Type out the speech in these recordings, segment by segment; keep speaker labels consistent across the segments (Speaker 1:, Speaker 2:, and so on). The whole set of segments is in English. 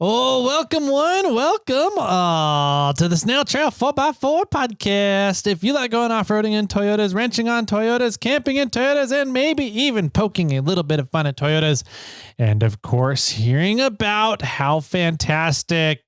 Speaker 1: Oh, welcome to the Snail Trail 4x4 podcast. If you like going off-roading in Toyotas, wrenching on Toyotas, camping in Toyotas, and maybe even poking a little bit of fun at Toyotas, and of course, hearing about how fantastic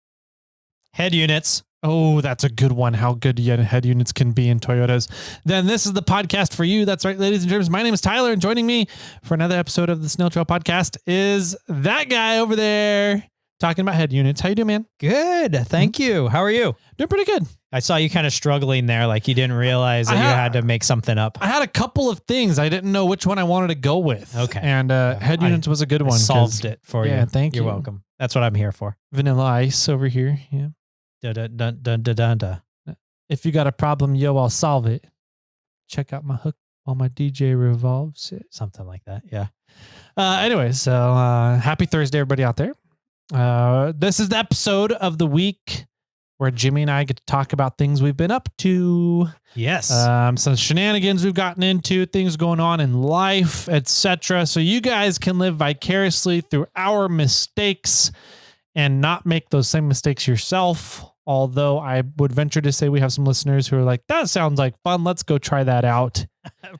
Speaker 1: head units. Oh, that's a good one. How good head units can be in Toyotas. Then this is the podcast for you. That's right, ladies and gentlemen. My name is Tyler, and joining me for another episode of the Snail Trail podcast is that guy over there talking about head units. How you doing, man?
Speaker 2: Good. Thank you. How are you?
Speaker 1: Doing pretty good.
Speaker 2: I saw you kind of struggling there, like you didn't realize that you had to make something up.
Speaker 1: I had a couple of things. I didn't know which one I wanted to go with.
Speaker 2: Okay.
Speaker 1: And head units was a good one.
Speaker 2: Solved it for you.
Speaker 1: Yeah, thank you.
Speaker 2: You're welcome. That's what I'm here for.
Speaker 1: Vanilla ice over here. Yeah.
Speaker 2: Dun, dun, dun, dun, dun, dun.
Speaker 1: If you got a problem, yo, I'll solve it. Check out my hook while my DJ revolves it.
Speaker 2: Something like that. Yeah.
Speaker 1: Anyway, so happy Thursday, everybody out there. This is the episode of the week where Jimmy and I get to talk about things we've been up to.
Speaker 2: Yes.
Speaker 1: Some shenanigans we've gotten into, things going on in life, etc. So you guys can live vicariously through our mistakes and not make those same mistakes yourself. Although I would venture to say we have some listeners who are like, that sounds like fun. Let's go try that out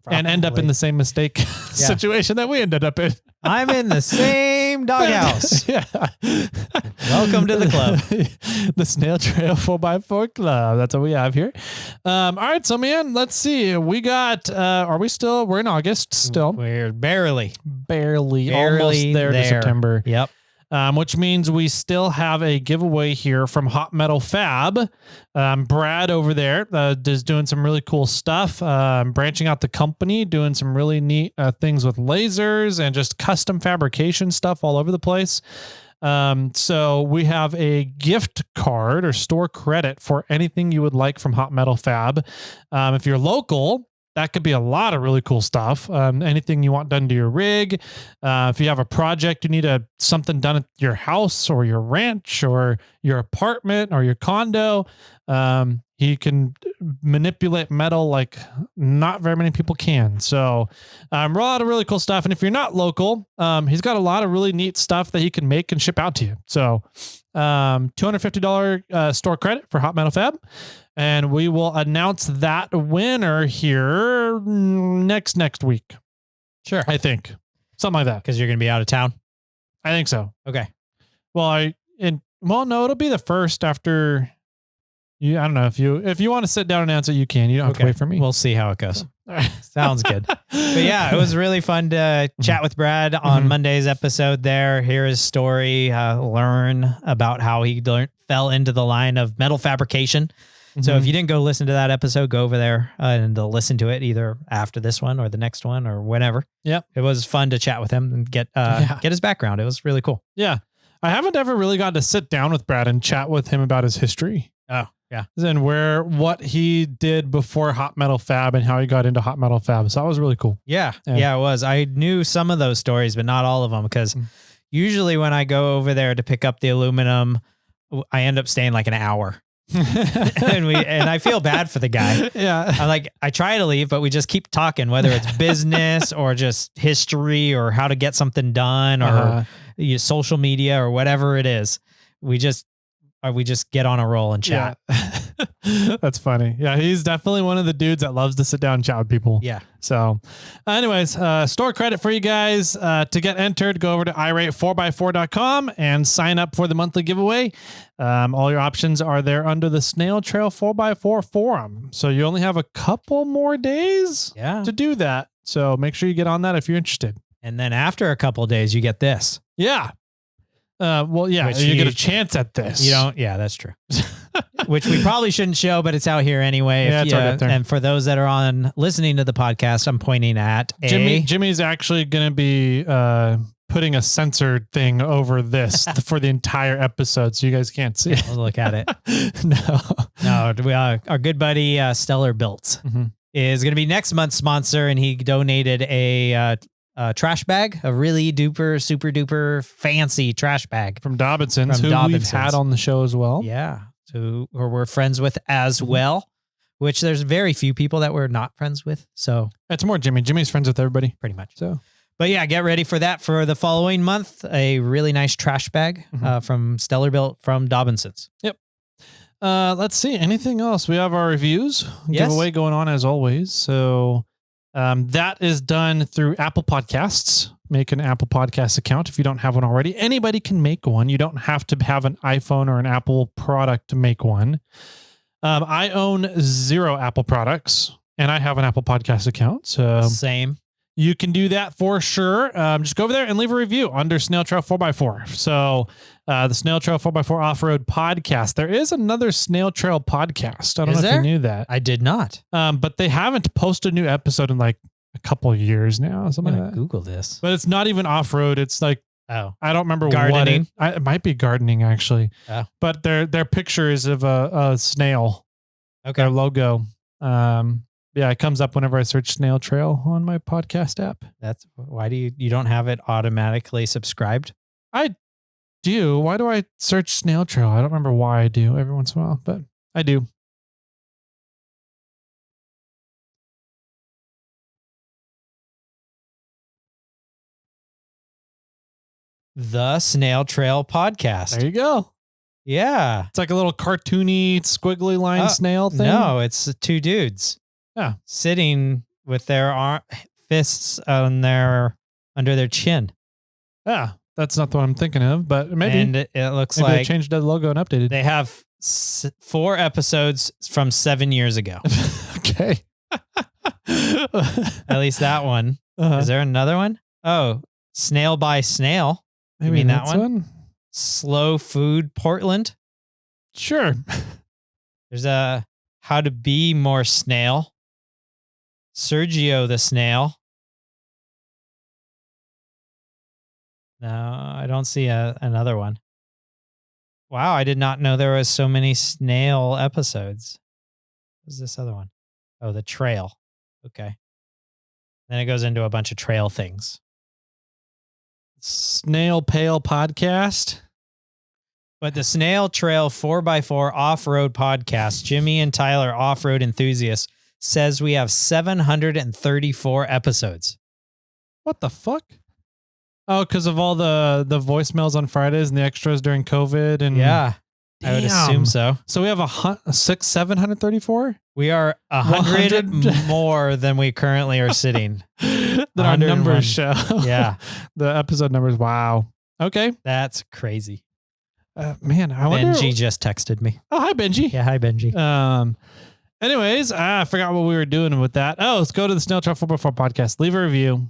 Speaker 1: and end up in the same mistake situation that we ended up in.
Speaker 2: I'm in the same doghouse.
Speaker 1: Yeah.
Speaker 2: Welcome to the club.
Speaker 1: The Snail Trail 4x4 Club. That's what we have here. All right. So, man, let's see. We got, we're in August still.
Speaker 2: We're barely
Speaker 1: almost there to September.
Speaker 2: Yep.
Speaker 1: Which means we still have a giveaway here from Hot Metal Fab. Brad over there is doing some really cool stuff, branching out the company, doing some really neat things with lasers and just custom fabrication stuff all over the place. So we have a gift card or store credit for anything you would like from Hot Metal Fab. If you're local, that could be a lot of really cool stuff. Anything you want done to your rig. If you have a project, you need something done at your house or your ranch or your apartment or your condo. He can manipulate metal like not very many people can. So a lot of really cool stuff. And if you're not local, he's got a lot of really neat stuff that he can make and ship out to you. So $250 store credit for Hot Metal Fab. And we will announce that winner here next week.
Speaker 2: Sure.
Speaker 1: I think. Something like that.
Speaker 2: Because you're going to be out of town?
Speaker 1: I think so.
Speaker 2: Okay.
Speaker 1: Well, no, it'll be the first after you. I don't know if you want to sit down and announce it, you can. You don't have to wait for me.
Speaker 2: We'll see how it goes. Sounds good. But yeah, it was really fun to chat with Brad on Monday's episode there. Hear his story, learn about how he fell into the line of metal fabrication. So if you didn't go listen to that episode, go over there and listen to it either after this one or the next one or whenever.
Speaker 1: Yep.
Speaker 2: It was fun to chat with him and get his background. It was really cool.
Speaker 1: Yeah. I haven't ever really gotten to sit down with Brad and chat with him about his history.
Speaker 2: Oh, yeah.
Speaker 1: And what he did before Hot Metal Fab and how he got into Hot Metal Fab. So that was really cool.
Speaker 2: Yeah, it was. I knew some of those stories, but not all of them, because usually when I go over there to pick up the aluminum, I end up staying like an hour. and I feel bad for the guy.
Speaker 1: Yeah.
Speaker 2: I try to leave, but we just keep talking, whether it's business or just history or how to get something done or social media or whatever it is. We just get on a roll and chat.
Speaker 1: Yeah. That's funny. Yeah, he's definitely one of the dudes that loves to sit down and chat with people.
Speaker 2: Yeah.
Speaker 1: So anyways, store credit for you guys. To get entered, go over to irate4x4.com and sign up for the monthly giveaway. All your options are there under the Snail Trail 4x4 forum. So you only have a couple more days to do that. So make sure you get on that if you're interested.
Speaker 2: And then after a couple of days, you get this.
Speaker 1: Yeah. You get a chance at this.
Speaker 2: You don't. Yeah, that's true. Which we probably shouldn't show, but it's out here anyway.
Speaker 1: Yeah, it's right up there.
Speaker 2: And for those that are listening to the podcast, I'm pointing at
Speaker 1: Jimmy's actually going to be putting a censored thing over this for the entire episode, so you guys can't see it.
Speaker 2: We'll look at it.
Speaker 1: No.
Speaker 2: Our good buddy Stellar Built is going to be next month's sponsor, and he donated a trash bag, a really super duper fancy trash bag
Speaker 1: from Dobinson's, who we've had on the show as well.
Speaker 2: Yeah. So, or we're friends with as well, which there's very few people that we're not friends with. So
Speaker 1: it's more Jimmy. Jimmy's friends with everybody.
Speaker 2: Pretty much.
Speaker 1: So,
Speaker 2: But yeah, get ready for that for the following month. A really nice trash bag from Stellar Built from Dobinson's.
Speaker 1: Yep. Let's see. Anything else? We have our reviews giveaway going on as always. So that is done through Apple Podcasts. Make an Apple Podcast account if you don't have one already. Anybody can make one. You don't have to have an iPhone or an Apple product to make one. I own 0 Apple products, and I have an Apple Podcast account. So
Speaker 2: same.
Speaker 1: You can do that for sure. Just go over there and leave a review under Snail Trail 4x4. So the Snail Trail 4x4 Off-Road Podcast. There is another Snail Trail podcast. I don't know if you knew that.
Speaker 2: I did not.
Speaker 1: But they haven't posted a new episode in like a couple of years now. Something like that.
Speaker 2: Google this.
Speaker 1: But it's not even off-road. It's like, I don't remember
Speaker 2: gardening.
Speaker 1: It might be gardening actually.
Speaker 2: Oh.
Speaker 1: But their picture is of a snail.
Speaker 2: Okay.
Speaker 1: Their logo. Yeah, it comes up whenever I search Snail Trail on my podcast app.
Speaker 2: That's why do you don't have it automatically subscribed?
Speaker 1: I do. Why do I search Snail Trail? I don't remember why I do every once in a while, but I do.
Speaker 2: The Snail Trail Podcast.
Speaker 1: There you go.
Speaker 2: Yeah.
Speaker 1: It's like a little cartoony, squiggly line snail thing.
Speaker 2: No, it's 2 dudes.
Speaker 1: Yeah.
Speaker 2: Sitting with their fists on under their chin.
Speaker 1: Yeah. That's not the one I'm thinking of, but maybe.
Speaker 2: And it looks
Speaker 1: maybe
Speaker 2: like
Speaker 1: they changed the logo and updated.
Speaker 2: They have 4 episodes from 7 years ago.
Speaker 1: Okay.
Speaker 2: At least that one. Is there another one? Oh, Snail by Snail.
Speaker 1: Maybe
Speaker 2: you mean that
Speaker 1: one?
Speaker 2: Slow Food Portland.
Speaker 1: Sure.
Speaker 2: There's a How to Be More Snail. Sergio the Snail. No, I don't see another one. Wow, I did not know there was so many snail episodes. What's this other one? Oh, the trail. Okay. Then it goes into a bunch of trail things.
Speaker 1: Snail Pale Podcast.
Speaker 2: But the Snail Trail 4x4 Off-Road Podcast, Jimmy and Tyler Off-Road Enthusiasts, says we have 734 episodes.
Speaker 1: What the fuck? Oh, because of all the voicemails on Fridays and the extras during COVID. And
Speaker 2: yeah, damn. I would assume so.
Speaker 1: So we have 734?
Speaker 2: We are 100 more than we currently are sitting.
Speaker 1: Than our numbers show.
Speaker 2: Yeah.
Speaker 1: The episode numbers. Wow. Okay.
Speaker 2: That's crazy.
Speaker 1: Man, I wonder.
Speaker 2: Benji just texted me.
Speaker 1: Oh, hi, Benji.
Speaker 2: Yeah, hi, Benji.
Speaker 1: Anyways, I forgot what we were doing with that. Oh, let's go to the Snail Trail 4x4 podcast. Leave a review.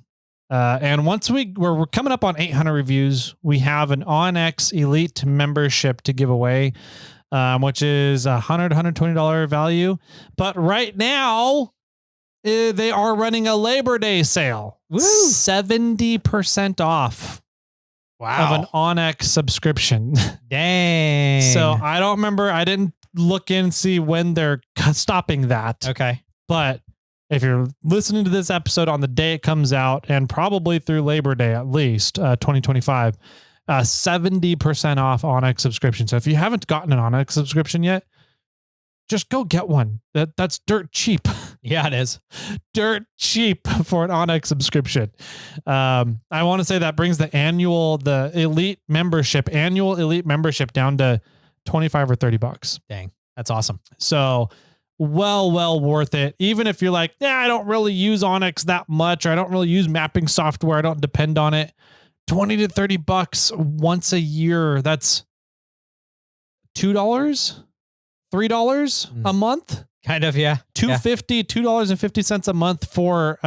Speaker 1: And once we're coming up on 800 reviews, we have an OnX Elite membership to give away, which is $120 value. But right now, they are running a Labor Day sale.
Speaker 2: Woo.
Speaker 1: 70% off.
Speaker 2: Wow.
Speaker 1: Of an OnX subscription.
Speaker 2: Dang.
Speaker 1: So I don't remember. I didn't look in and see when they're stopping that.
Speaker 2: Okay.
Speaker 1: But if you're listening to this episode on the day it comes out, and probably through Labor Day at least, 2025, 70% off OnX subscription. So if you haven't gotten an OnX subscription yet, just go get one. That's dirt cheap.
Speaker 2: Yeah, it is.
Speaker 1: Dirt cheap for an OnX subscription. I want to say that brings the annual elite membership down to $25 or $30.
Speaker 2: Dang, that's awesome.
Speaker 1: So well worth it. Even if you're like, yeah, I don't really use OnX that much, or I don't really use mapping software, I don't depend on it. $20 to $30 once a year. That's $2, $3 a month.
Speaker 2: Kind of, yeah.
Speaker 1: $2.50 a month for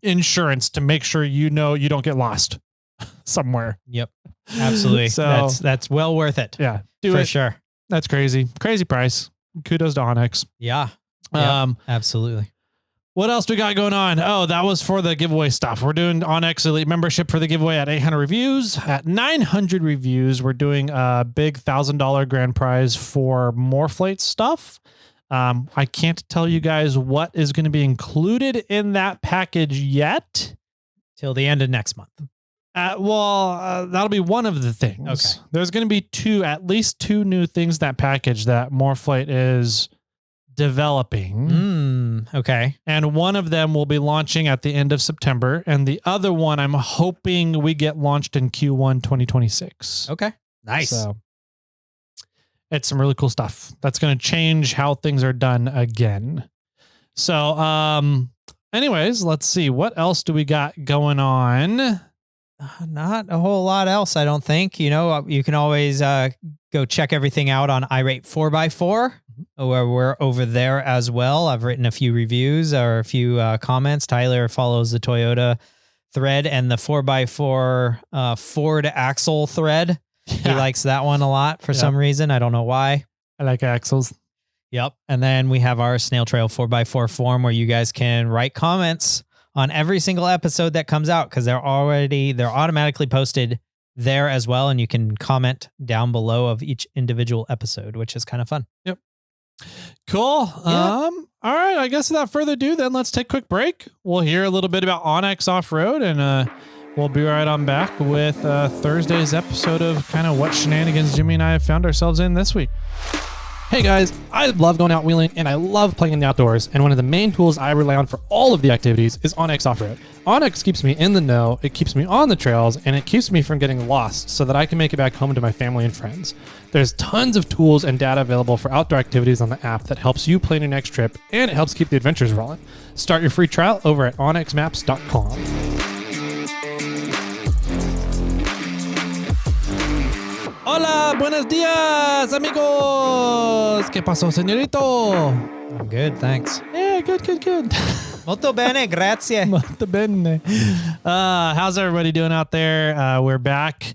Speaker 1: insurance to make sure you don't get lost somewhere.
Speaker 2: Yep, absolutely.
Speaker 1: So
Speaker 2: that's well worth it.
Speaker 1: Yeah,
Speaker 2: for sure.
Speaker 1: That's crazy price. Kudos to OnX.
Speaker 2: Yeah. Absolutely.
Speaker 1: What else do we got going on? Oh, that was for the giveaway stuff. We're doing OnX Elite membership for the giveaway at 800 reviews. At 900 reviews, we're doing a big $1,000 grand prize for Morphlate stuff. I can't tell you guys what is going to be included in that package yet.
Speaker 2: Till the end of next month.
Speaker 1: That'll be one of the things.
Speaker 2: Okay.
Speaker 1: There's going to be at least two new things in that package that Morphlate is developing.
Speaker 2: Okay.
Speaker 1: And one of them will be launching at the end of September. And the other one, I'm hoping we get launched in Q1 2026.
Speaker 2: Okay. Nice.
Speaker 1: So it's some really cool stuff. That's going to change how things are done again. So, anyways, let's see. What else do we got going on?
Speaker 2: Not a whole lot else, I don't think. You know, you can always go check everything out on irate 4x4, where we're over there as well. I've written a few reviews or a few comments. Tyler follows the Toyota thread and the 4x4 Ford axle thread. He likes that one a lot for some reason. I don't know why.
Speaker 1: I like axles.
Speaker 2: Yep. And then we have our Snail Trail 4x4 forum where you guys can write comments on every single episode that comes out, because they're automatically posted there as well. And you can comment down below of each individual episode, which is kind of fun.
Speaker 1: Yep. Cool.
Speaker 2: Yeah.
Speaker 1: All right. I guess without further ado, then let's take a quick break. We'll hear a little bit about Onyx Off-Road, and we'll be right on back with Thursday's episode of kind of what shenanigans Jimmy and I have found ourselves in this week. Hey guys, I love going out wheeling and I love playing in the outdoors, and one of the main tools I rely on for all of the activities is Onyx Off-Road. Onyx keeps me in the know, it keeps me on the trails, and it keeps me from getting lost so that I can make it back home to my family and friends. There's tons of tools and data available for outdoor activities on the app that helps you plan your next trip, and it helps keep the adventures rolling. Start your free trial over at onyxmaps.com. Hola, buenos dias, amigos. ¿Qué pasó, señorito?
Speaker 2: I'm good, thanks.
Speaker 1: Yeah, good.
Speaker 2: Molto bene, grazie.
Speaker 1: Molto bene. How's everybody doing out there? We're back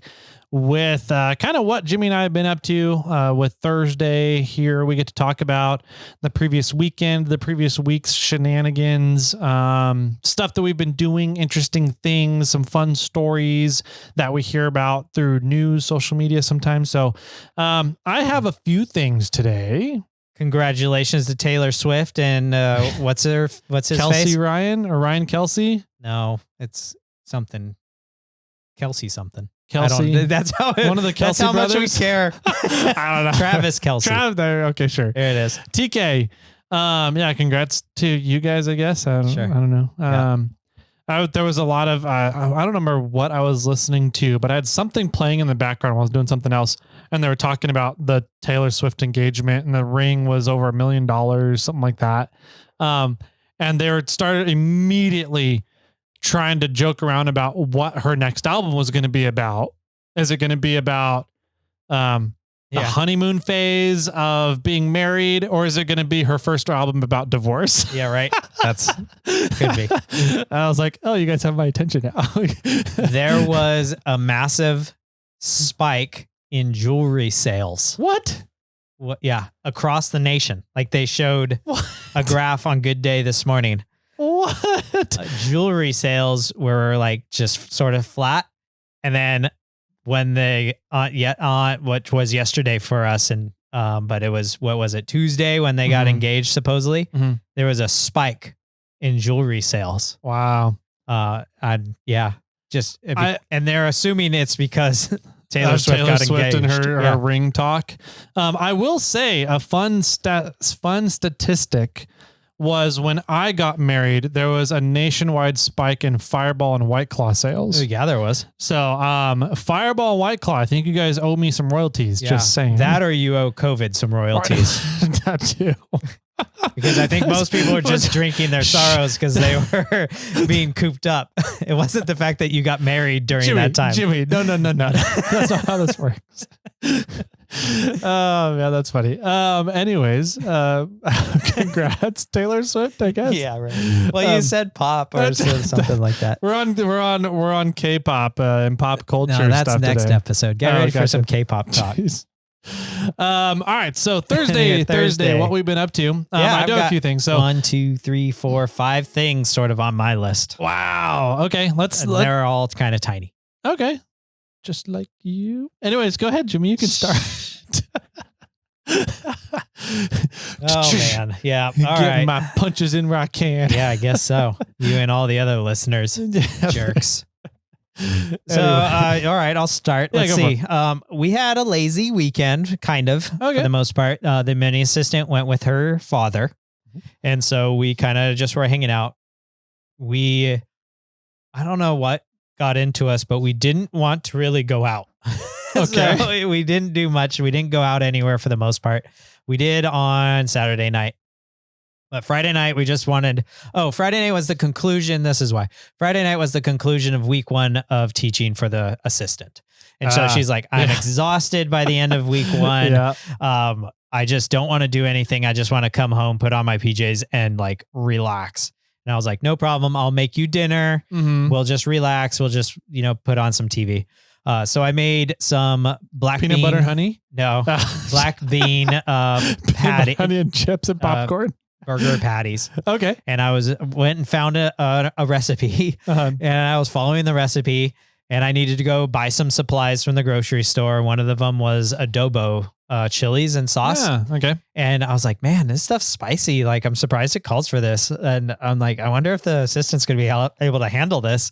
Speaker 1: with kind of what Jimmy and I have been up to with Thursday here. We get to talk about the previous weekend, the previous week's shenanigans, stuff that we've been doing, interesting things, some fun stories that we hear about through news, social media sometimes. So I have a few things today.
Speaker 2: Congratulations to Taylor Swift and what's his
Speaker 1: Kelsey
Speaker 2: face?
Speaker 1: Ryan Kelsey?
Speaker 2: No, it's something. Kelsey something.
Speaker 1: Kelsey.
Speaker 2: That's how
Speaker 1: one of the Kelsey
Speaker 2: that's how
Speaker 1: brothers?
Speaker 2: much we care.
Speaker 1: I don't know.
Speaker 2: Travis Kelsey.
Speaker 1: Okay, sure.
Speaker 2: There it is.
Speaker 1: TK. Yeah, congrats to you guys, I guess. I
Speaker 2: Sure.
Speaker 1: don't know. There was a lot of, I don't remember what I was listening to, but I had something playing in the background while I was doing something else. And they were talking about the Taylor Swift engagement, and the ring was over $1 million, something like that. And they started immediately trying to joke around about what her next album was going to be about. Is it going to be about the honeymoon phase of being married, or is it going to be her first album about divorce?
Speaker 2: Yeah, right. That's could be.
Speaker 1: I was like, oh, you guys have my attention now.
Speaker 2: There was a massive spike in jewelry sales.
Speaker 1: What?
Speaker 2: Yeah, across the nation. Like they showed a graph on Good Day this morning.
Speaker 1: What?
Speaker 2: Jewelry sales were like just sort of flat. And then when they, which was yesterday for us, and but it was, what was it, Tuesday when they got engaged, supposedly, there was a spike in jewelry sales.
Speaker 1: Wow.
Speaker 2: And they're assuming it's because Taylor Swift got engaged.
Speaker 1: And her ring talk. I will say a fun statistic was when I got married, there was a nationwide spike in Fireball and White Claw sales.
Speaker 2: Yeah, there was.
Speaker 1: So Fireball and White Claw, I think you guys owe me some royalties, just saying.
Speaker 2: That, or you owe COVID some royalties.
Speaker 1: That too.
Speaker 2: Because I think most people are just drinking their sorrows because they were being cooped up. It wasn't the fact that you got married during that time.
Speaker 1: Jimmy, no. That's not how this works. Oh, yeah, that's funny. Anyways, congrats, Taylor Swift, I guess.
Speaker 2: Yeah, right. Well, you said pop or something like that.
Speaker 1: We're on K-pop and pop culture.
Speaker 2: No, that's
Speaker 1: stuff
Speaker 2: next
Speaker 1: today.
Speaker 2: episode. Get ready for some K-pop talk.
Speaker 1: Jeez. All right. So Thursday, what we've been up to. I do have a few things. So
Speaker 2: 1, 2, 3, 4, 5 things sort of on my list.
Speaker 1: Wow. Okay.
Speaker 2: They're all kind of tiny.
Speaker 1: Okay. Just like you. Anyways, go ahead, Jimmy. You can start.
Speaker 2: Oh man. Yeah. All
Speaker 1: Getting
Speaker 2: right.
Speaker 1: my punches in where I can.
Speaker 2: Yeah, I guess so. You and all the other listeners, jerks. So, all right, I'll start.
Speaker 1: Yeah,
Speaker 2: Let's
Speaker 1: go for
Speaker 2: see. We had a lazy weekend, kind of, for the most part. The mini assistant went with her father. And so we kind of just were hanging out. I don't know what got into us, but we didn't want to really go out.
Speaker 1: Okay.
Speaker 2: So we didn't do much. We didn't go out anywhere for the most part. We did on Saturday night. But Friday night, we just wanted, Friday night was the conclusion. This is why. Friday night was the conclusion of week 1 of teaching for the assistant. And so she's like, I'm exhausted by the end of week 1.
Speaker 1: Yeah.
Speaker 2: I just don't want to do anything. I just want to come home, put on my PJs and like relax. And I was like, no problem. I'll make you dinner.
Speaker 1: Mm-hmm.
Speaker 2: We'll just relax. We'll just, put on some TV. So I made some
Speaker 1: peanut butter honey.
Speaker 2: No, black bean patty,
Speaker 1: honey and chips and popcorn.
Speaker 2: Burger patties.
Speaker 1: Okay.
Speaker 2: And I went and found a recipe and I was following the recipe and I needed to go buy some supplies from the grocery store. One of them was adobo chilies and sauce.
Speaker 1: Yeah, okay.
Speaker 2: And I was like, man, this stuff's spicy. Like, I'm surprised it calls for this. And I'm like, I wonder if the assistant's going to be able to handle this.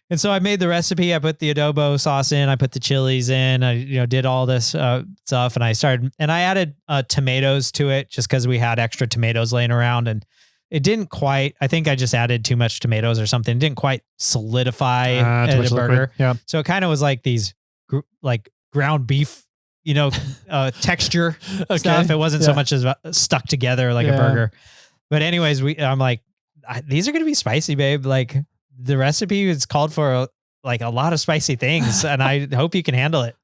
Speaker 2: And so I made the recipe. I put the adobo sauce in. I put the chilies in. I, did all this stuff, and I added tomatoes to it just because we had extra tomatoes laying around, and it didn't quite. I think I just added too much tomatoes or something. It didn't quite solidify a burger.
Speaker 1: Yeah.
Speaker 2: So it kind of was like these like ground beef, texture stuff. It wasn't so much as stuck together like a burger. But anyways, I'm like, these are gonna be spicy, babe. Like, the recipe is called for like a lot of spicy things, and I hope you can handle it.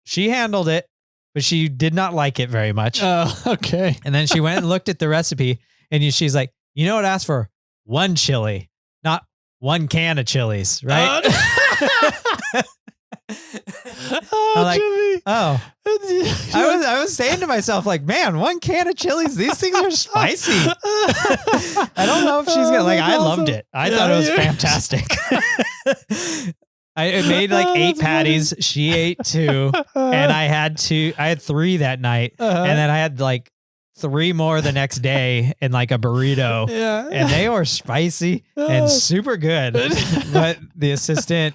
Speaker 2: She handled it, but she did not like it very much.
Speaker 1: Oh, okay.
Speaker 2: And then she went and looked at the recipe, and she's like, what, asked for 1 chili, not 1 can of chilies, right? I'm like,
Speaker 1: Jimmy.
Speaker 2: I was saying to myself, like, man, 1 can of chilies, these things are spicy. I don't know if she's gonna I loved it. I thought it was fantastic. I made like 8 patties. She ate 2, and I had 3 that night, and then I had like 3 more the next day in like a burrito.
Speaker 1: Yeah.
Speaker 2: And they were spicy and super good. But the assistant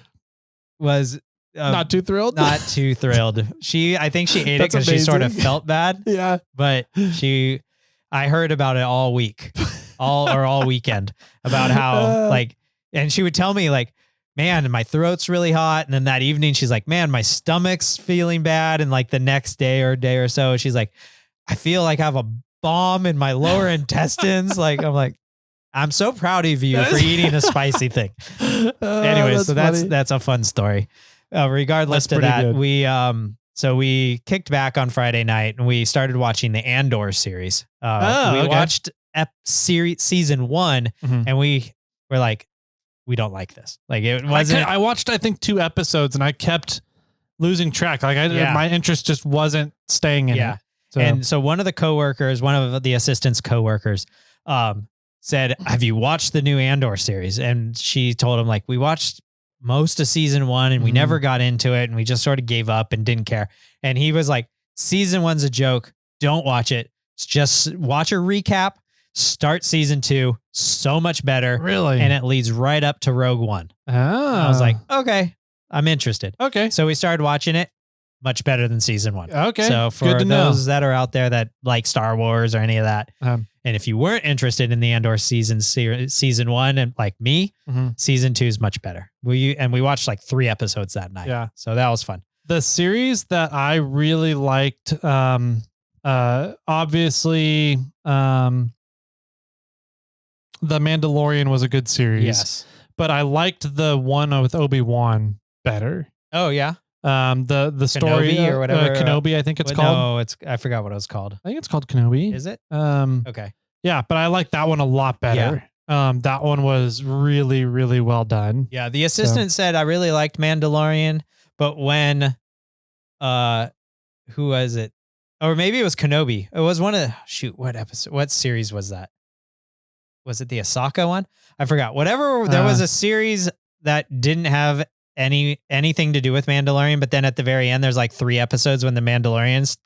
Speaker 2: was
Speaker 1: not too thrilled.
Speaker 2: Not too thrilled. I think she ate it because she sort of felt bad.
Speaker 1: Yeah.
Speaker 2: But I heard about it all week, all weekend, about how and she would tell me like, man, my throat's really hot. And then that evening she's like, man, my stomach's feeling bad. And like the next day or so, she's like, I feel like I have a bomb in my lower intestines. Like, I'm like, I'm so proud of you for eating a spicy thing. Anyway, so that's a fun story. Regardless to that, good. We kicked back on Friday night and we started watching the Andor series. We watched season 1 and we were like, we don't like this. Like, it wasn't.
Speaker 1: I watched, I think, 2 episodes and I kept losing track. Like, my interest just wasn't staying in it. So one of the assistant's coworkers, said, have you watched the new Andor series? And she told him, like, we watched most of season 1 and we never got into it and we just sort of gave up and didn't care. And he was like, season 1's a joke. Don't watch it. Just watch a recap. Start season 2. So much better. Really?
Speaker 2: And it leads right up to Rogue One.
Speaker 1: Oh.
Speaker 2: I was like, okay, I'm interested.
Speaker 1: Okay.
Speaker 2: So we started watching it. Much better than season 1.
Speaker 1: Okay.
Speaker 2: So for those that are out there that like Star Wars or any of that, and if you weren't interested in the Andor season 1 and like me, season 2 is much better. We watched like 3 episodes that night.
Speaker 1: Yeah.
Speaker 2: So that was fun.
Speaker 1: The series that I really liked, obviously, The Mandalorian was a good series.
Speaker 2: Yes.
Speaker 1: But I liked the one with Obi-Wan better.
Speaker 2: Oh yeah.
Speaker 1: The story
Speaker 2: Kenobi or whatever.
Speaker 1: Kenobi, I think it's called.
Speaker 2: No, I forgot what it was called.
Speaker 1: I think it's called Kenobi.
Speaker 2: Is it?
Speaker 1: Okay. Yeah, but I like that one a lot better. Yeah. That one was really, really well done.
Speaker 2: Yeah. The assistant said, I really liked Mandalorian, but when, who was it? Or maybe it was Kenobi. It was what series was that? Was it the Ahsoka one? I forgot. Whatever. There was a series that didn't have anything to do with Mandalorian, but then at the very end, there's like 3 episodes when the Mandalorians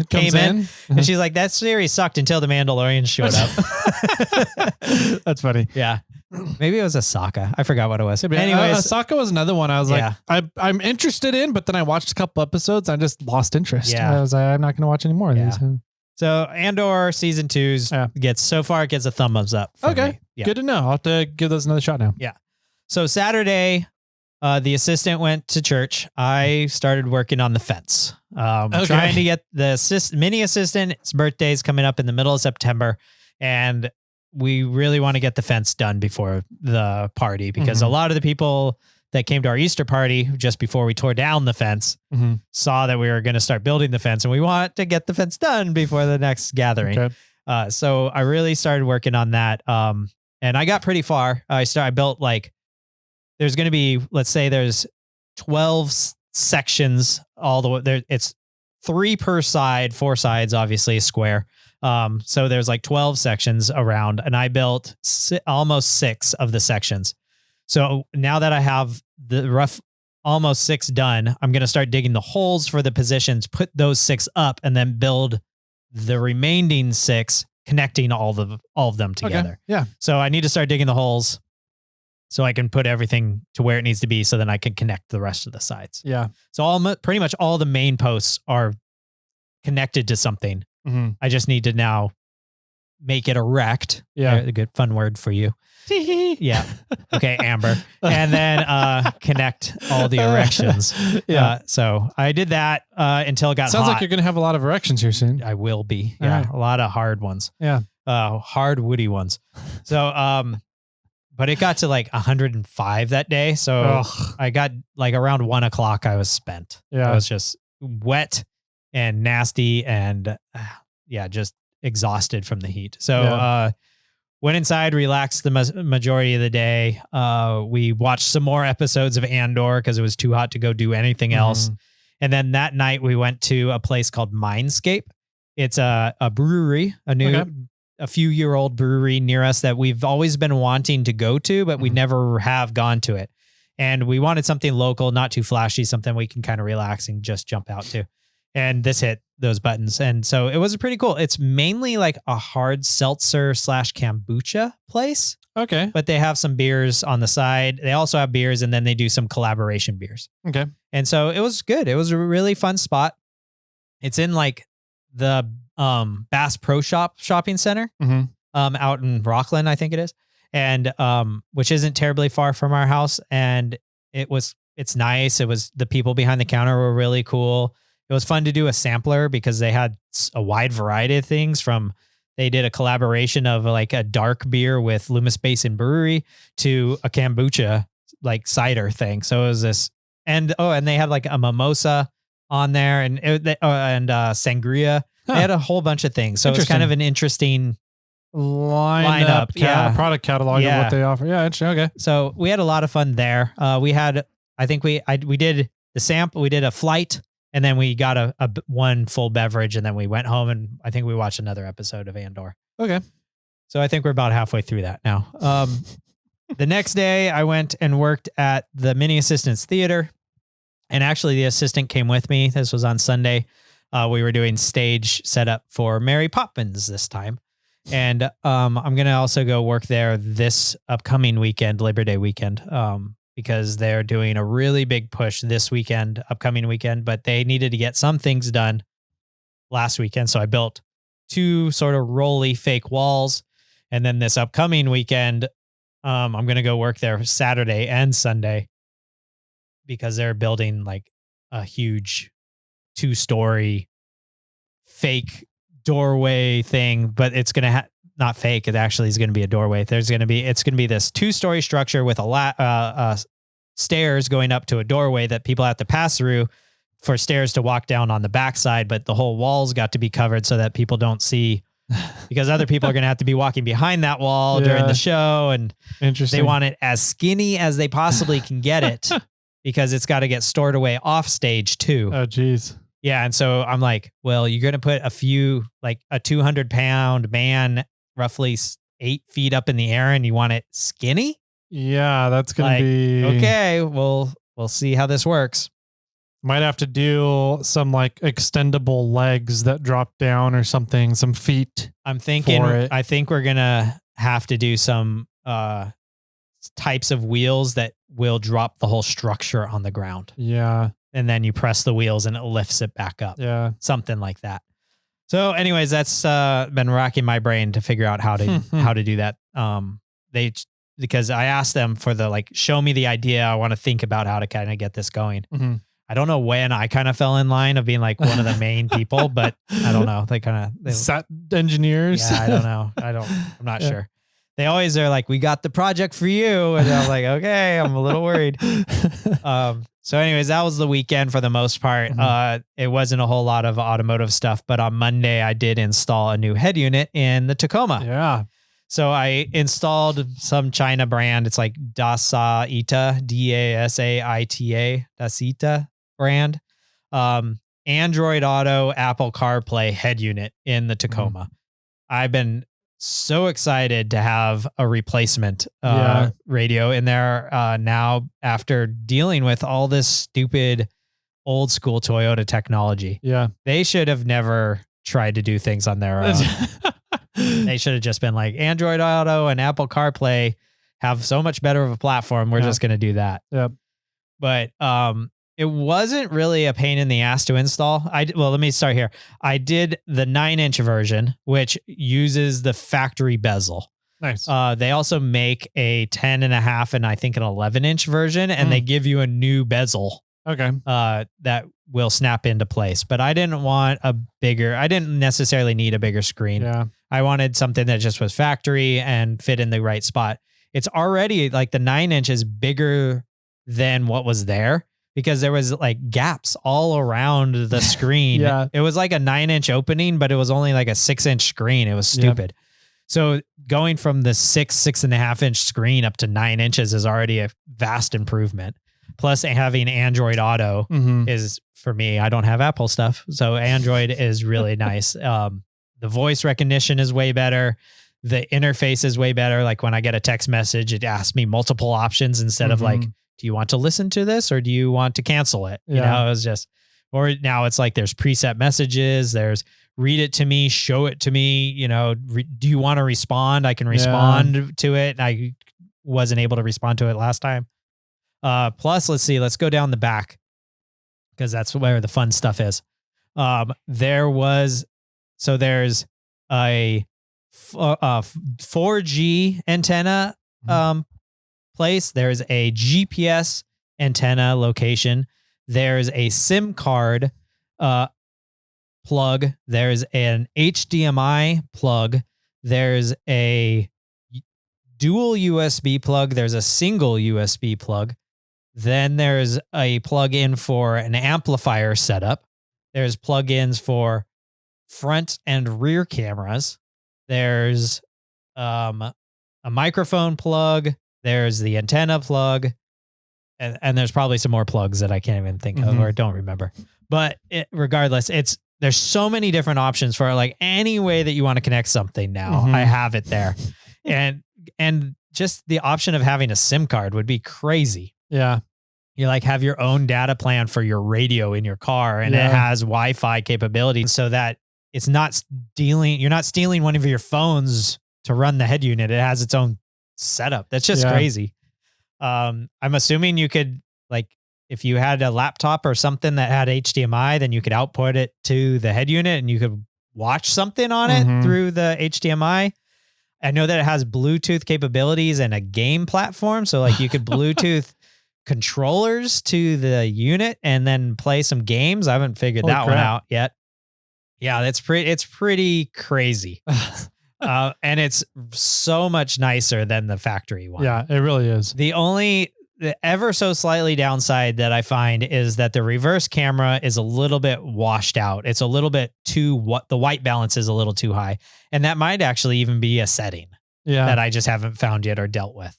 Speaker 2: came in. And she's like, that series sucked until the Mandalorians showed up.
Speaker 1: That's funny.
Speaker 2: Yeah. Maybe it was Asaka. I forgot what it was.
Speaker 1: Anyways, Asaka was another one. I was
Speaker 2: Yeah.
Speaker 1: like, I'm interested in, but then I watched a couple episodes. I just lost interest.
Speaker 2: Yeah.
Speaker 1: I was like, I'm not going to watch any more of these.
Speaker 2: So Andor season 2's gets a thumbs up.
Speaker 1: Okay.
Speaker 2: Me. Yeah.
Speaker 1: Good to know. I'll have to give those another shot now.
Speaker 2: Yeah. So Saturday, the assistant went to church. I started working on the fence. Trying to get the mini assistant's birthday is coming up in the middle of September. And we really want to get the fence done before the party because a lot of the people that came to our Easter party just before we tore down the fence saw that we were going to start building the fence, and we want to get the fence done before the next gathering. Okay. So I really started working on that. And I got pretty far. I built there's going to be, let's say there's 12 sections all the way there. It's 3 per side, 4 sides, obviously a square. So there's 12 sections around, and I built almost 6 of the sections. So now that I have the rough almost 6 done, I'm going to start digging the holes for the positions, put those 6 up, and then build the remaining 6, connecting all of them together.
Speaker 1: Okay. Yeah.
Speaker 2: So I need to start digging the holes so I can put everything to where it needs to be so then I can connect the rest of the sides.
Speaker 1: Yeah.
Speaker 2: So pretty much all the main posts are connected to something. I just need to now make it erect.
Speaker 1: Yeah.
Speaker 2: A good fun word for you. Yeah. Okay, Amber. And then connect all the erections.
Speaker 1: Yeah.
Speaker 2: So I did that until it got
Speaker 1: Sounds
Speaker 2: hot.
Speaker 1: like you're going to have a lot of erections here soon.
Speaker 2: I will be. Yeah.
Speaker 1: Right.
Speaker 2: A lot of hard ones.
Speaker 1: Yeah.
Speaker 2: Hard woody ones. So, but it got to 105 that day. So I got around 1:00, I was spent.
Speaker 1: Yeah.
Speaker 2: I was just wet and nasty and just exhausted from the heat. So, went inside, relaxed the majority of the day. We watched some more episodes of Andor because it was too hot to go do anything else. And then that night we went to a place called Mindscape. It's a brewery, a few-year-old brewery near us that we've always been wanting to go to, but we never have gone to it. And we wanted something local, not too flashy, something we can kind of relax and just jump out to. And this hit those buttons. And so it was pretty cool. It's mainly a hard seltzer / kombucha place.
Speaker 1: Okay.
Speaker 2: But they have some beers on the side. They also have beers, and then they do some collaboration beers.
Speaker 1: Okay.
Speaker 2: And so it was good. It was a really fun spot. It's in the Bass Pro shopping center out in Rockland, I think it is. And which isn't terribly far from our house. And it's nice. It was, the people behind the counter were really cool. It was fun to do a sampler because they had a wide variety of things they did a collaboration of a dark beer with Loomis Basin Brewery to a kombucha cider thing. So it was this, and they had a mimosa on there and sangria. They had a whole bunch of things. So it's kind of an interesting lineup.
Speaker 1: Product catalog of what they offer. Yeah. Interesting. Okay.
Speaker 2: So we had a lot of fun there. We did the sample, we did a flight. And then we got a one full beverage, and then we went home, and I think we watched another episode of Andor.
Speaker 1: Okay.
Speaker 2: So I think we're about halfway through that now. The next day I went and worked at the Mini Assistants Theater, and actually the assistant came with me. This was on Sunday. We were doing stage setup for Mary Poppins this time. And I'm going to also go work there this upcoming weekend, Labor Day weekend. Because they're doing a really big push this upcoming weekend, but they needed to get some things done last weekend. So I built 2 sort of rolly fake walls. And then this upcoming weekend, I'm going to go work there Saturday and Sunday because they're building a huge 2-story fake doorway thing, but it's going to not fake. It actually is going to be a doorway. It's going to be this 2-story structure with stairs going up to a doorway that people have to pass through for stairs to walk down on the backside. But the whole wall's got to be covered so that people don't see, because other people are going to have to be walking behind that wall during the show. And they want it as skinny as they possibly can get it because it's got to get stored away off stage too.
Speaker 1: Oh, geez.
Speaker 2: Yeah. And so I'm like, well, you're going to put a 200-pound man roughly 8 feet up in the air and you want it skinny?
Speaker 1: Yeah, that's going to be...
Speaker 2: Okay, we'll see how this works.
Speaker 1: Might have to do some extendable legs that drop down or something, some feet.
Speaker 2: I think we're going to have to do some types of wheels that will drop the whole structure on the ground.
Speaker 1: Yeah.
Speaker 2: And then you press the wheels and it lifts it back up.
Speaker 1: Yeah.
Speaker 2: Something like that. So anyways, that's been racking my brain to figure out how to do that. Because I asked them for the show me the idea. I want to think about how to kind of get this going.
Speaker 1: Mm-hmm.
Speaker 2: I don't know when I kind of fell in line of being like one of the main people, but I don't know. They
Speaker 1: set engiginers.
Speaker 2: Yeah, I don't know. I'm not sure. They always are like, we got the project for you. And I'm like, okay, I'm a little worried. So anyways, that was the weekend for the most part.
Speaker 1: Mm-hmm.
Speaker 2: It wasn't a whole lot of automotive stuff, but on Monday I did install a new head unit in the Tacoma.
Speaker 1: Yeah.
Speaker 2: So I installed some China brand. It's like Dasaita, Dasaita, Dasaita brand. Android Auto, Apple CarPlay head unit in the Tacoma. I've been so excited to have a replacement radio in there now after dealing with all this stupid old school Toyota technology.
Speaker 1: Yeah.
Speaker 2: They should have never tried to do things on their own. They should have just been like, Android Auto and Apple CarPlay have so much better of a platform. We're just going to do that.
Speaker 1: Yep.
Speaker 2: But it wasn't really a pain in the ass to install. Well, let me start here. I did the 9-inch version, which uses the factory bezel.
Speaker 1: Nice.
Speaker 2: They also make a 10.5 and I think an 11-inch version, and they give you a new bezel.
Speaker 1: Okay.
Speaker 2: That will snap into place. But I didn't necessarily need a bigger screen.
Speaker 1: Yeah.
Speaker 2: I wanted something that just was factory and fit in the right spot. It's already like the 9-inch is bigger than what was there, because there was like gaps all around the screen.
Speaker 1: Yeah.
Speaker 2: It was like a 9-inch opening, but it was only like a 6-inch screen. It was stupid. So going from the 6.5-inch screen up to 9 inches is already a vast improvement. Plus having Android Auto is, for me, I don't have Apple stuff. So Android is really nice. The voice recognition is way better. The interface is way better. Like when I get a text message, it asks me multiple options instead of like, do you want to listen to this or do you want to cancel it? You know, it was just, or now it's like there's preset messages. There's read it to me, show it to me. You know, do you want to respond? I can respond to it. I wasn't able to respond to it last time. Plus, let's go down the back, because that's where the fun stuff is. There's a 4G antenna place. There's a GPS antenna location. There's a SIM card plug. There's an HDMI plug. There's a dual USB plug. There's a single USB plug. Then there's a plug-in for an amplifier setup. There's plug-ins for front and rear cameras. There's a microphone plug. There's the antenna plug. And there's probably some more plugs that I can't even think of or don't remember. But regardless, there's so many different options for like any way that you want to connect something now. I have it there. And just the option of having a SIM card would be crazy.
Speaker 1: Yeah.
Speaker 2: You like have your own data plan for your radio in your car, and it has Wi-Fi capability so that it's not you're not stealing one of your phones to run the head unit. It has its own setup. That's just crazy. I'm assuming you could, like, if you had a laptop or something that had HDMI, then you could output it to the head unit and you could watch something on it through the HDMI. I know that it has Bluetooth capabilities and a game platform. So like you could Bluetooth controllers to the unit and then play some games. I haven't figured that one out yet. Yeah, it's pretty crazy. And it's so much nicer than the factory one.
Speaker 1: Yeah, it really is.
Speaker 2: The ever so slightly downside that I find is that the reverse camera is a little bit washed out. It's a little bit the white balance is a little too high. And that might actually even be a setting that I just haven't found yet or dealt with.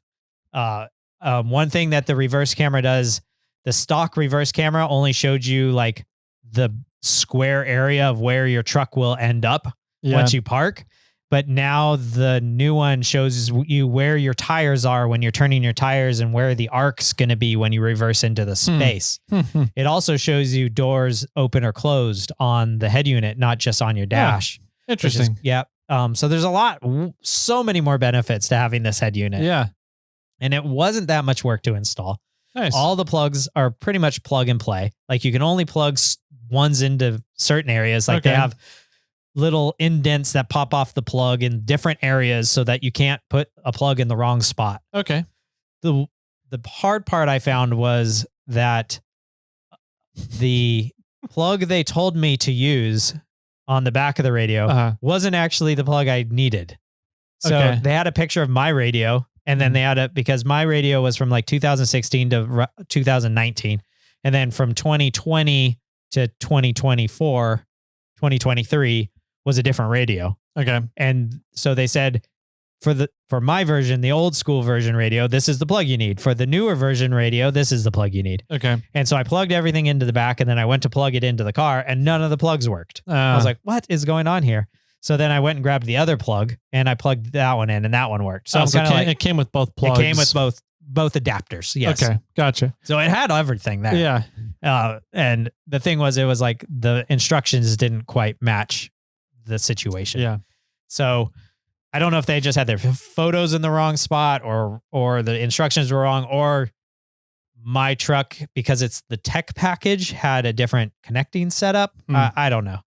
Speaker 2: One thing that the reverse camera does, the stock reverse camera only showed you like the square area of where your truck will end up once you park. But now the new one shows you where your tires are when you're turning your tires and where the arc's going to be when you reverse into the space. It also shows you doors open or closed on the head unit, not just on your dash.
Speaker 1: Interesting.
Speaker 2: So there's so many more benefits to having this head unit.
Speaker 1: Yeah.
Speaker 2: And it wasn't that much work to install.
Speaker 1: Nice.
Speaker 2: All the plugs are pretty much plug and play. Like you can only plug ones into certain areas. Like they have little indents that pop off the plug in different areas so that you can't put a plug in the wrong spot.
Speaker 1: Okay.
Speaker 2: The hard part I found was that the plug they told me to use on the back of the radio wasn't actually the plug I needed. So they had a picture of my radio, and then they had because my radio was from like 2016 to 2019. And then from 2020 to 2023 was a different radio.
Speaker 1: Okay.
Speaker 2: And so they said, for my version, the old school version radio, this is the plug you need. For the newer version radio, this is the plug you need.
Speaker 1: Okay.
Speaker 2: And so I plugged everything into the back, and then I went to plug it into the car, and none of the plugs worked. I was like, what is going on here? So then I went and grabbed the other plug, and I plugged that one in, and that one worked. So
Speaker 1: it came with both plugs.
Speaker 2: It came with both adapters. Yes.
Speaker 1: Okay. Gotcha.
Speaker 2: So it had everything there.
Speaker 1: Yeah.
Speaker 2: And the thing was, it was like the instructions didn't quite match the situation.
Speaker 1: Yeah.
Speaker 2: So I don't know if they just had their photos in the wrong spot or the instructions were wrong, or my truck, because it's the tech package, had a different connecting setup. I don't know.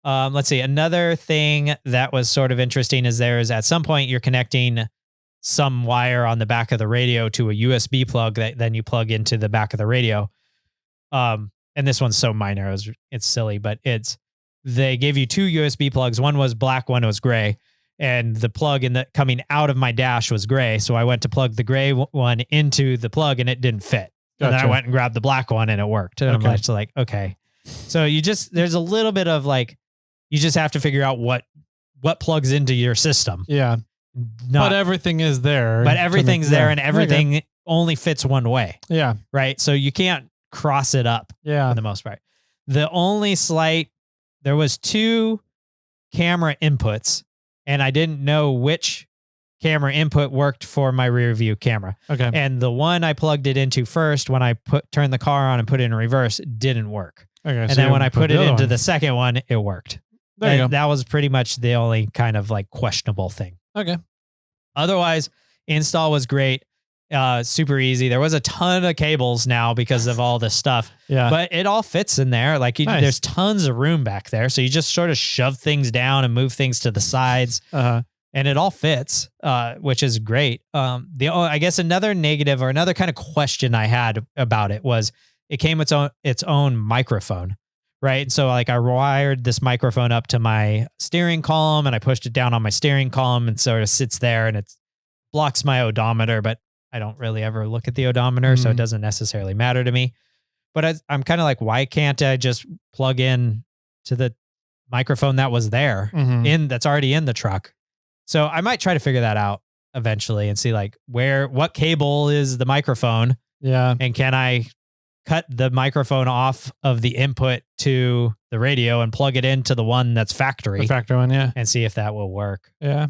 Speaker 2: Let's see. Another thing that was sort of interesting is at some point you're connecting some wire on the back of the radio to a USB plug that then you plug into the back of the radio. And this one's so minor. It's silly, but they gave you two USB plugs. One was black, one was gray. And the plug coming out of my dash was gray. So I went to plug the gray one into the plug, and it didn't fit.
Speaker 1: Gotcha.
Speaker 2: And then I went and grabbed the black one, and it worked. And I'm just like, okay. So there's a little bit of like, you just have to figure out what plugs into your system.
Speaker 1: Yeah. But everything is there.
Speaker 2: But everything's there, and everything only fits one way.
Speaker 1: Yeah.
Speaker 2: Right. So you can't cross it up for the most part. The only there was two camera inputs, and I didn't know which camera input worked for my rear view camera. Okay. And the one I plugged it into first, when I turned the car on and put it in reverse, didn't work. Okay. And then when I put it into the second one, it worked. There you go. That was pretty much the only kind of like questionable thing.
Speaker 1: Okay.
Speaker 2: Otherwise, install was great. Super easy. There was a ton of cables now because of all this stuff. Yeah. But it all fits in there. Like there's tons of room back there. So you just sort of shove things down and move things to the sides. And it all fits, which is great. I guess another negative or another kind of question I had about it was it came with its own microphone. Right. So like I wired this microphone up to my steering column, and I pushed it down on my steering column, and sort of sits there, and it blocks my odometer, but I don't really ever look at the odometer. So it doesn't necessarily matter to me. But I'm kind of like, why can't I just plug in to the microphone that was there that's already in the truck? So I might try to figure that out eventually and see like what cable is the microphone. Yeah. And can I cut the microphone off of the input to the radio and plug it into the one that's factory.
Speaker 1: The factory one, yeah.
Speaker 2: And see if that will work.
Speaker 1: Yeah.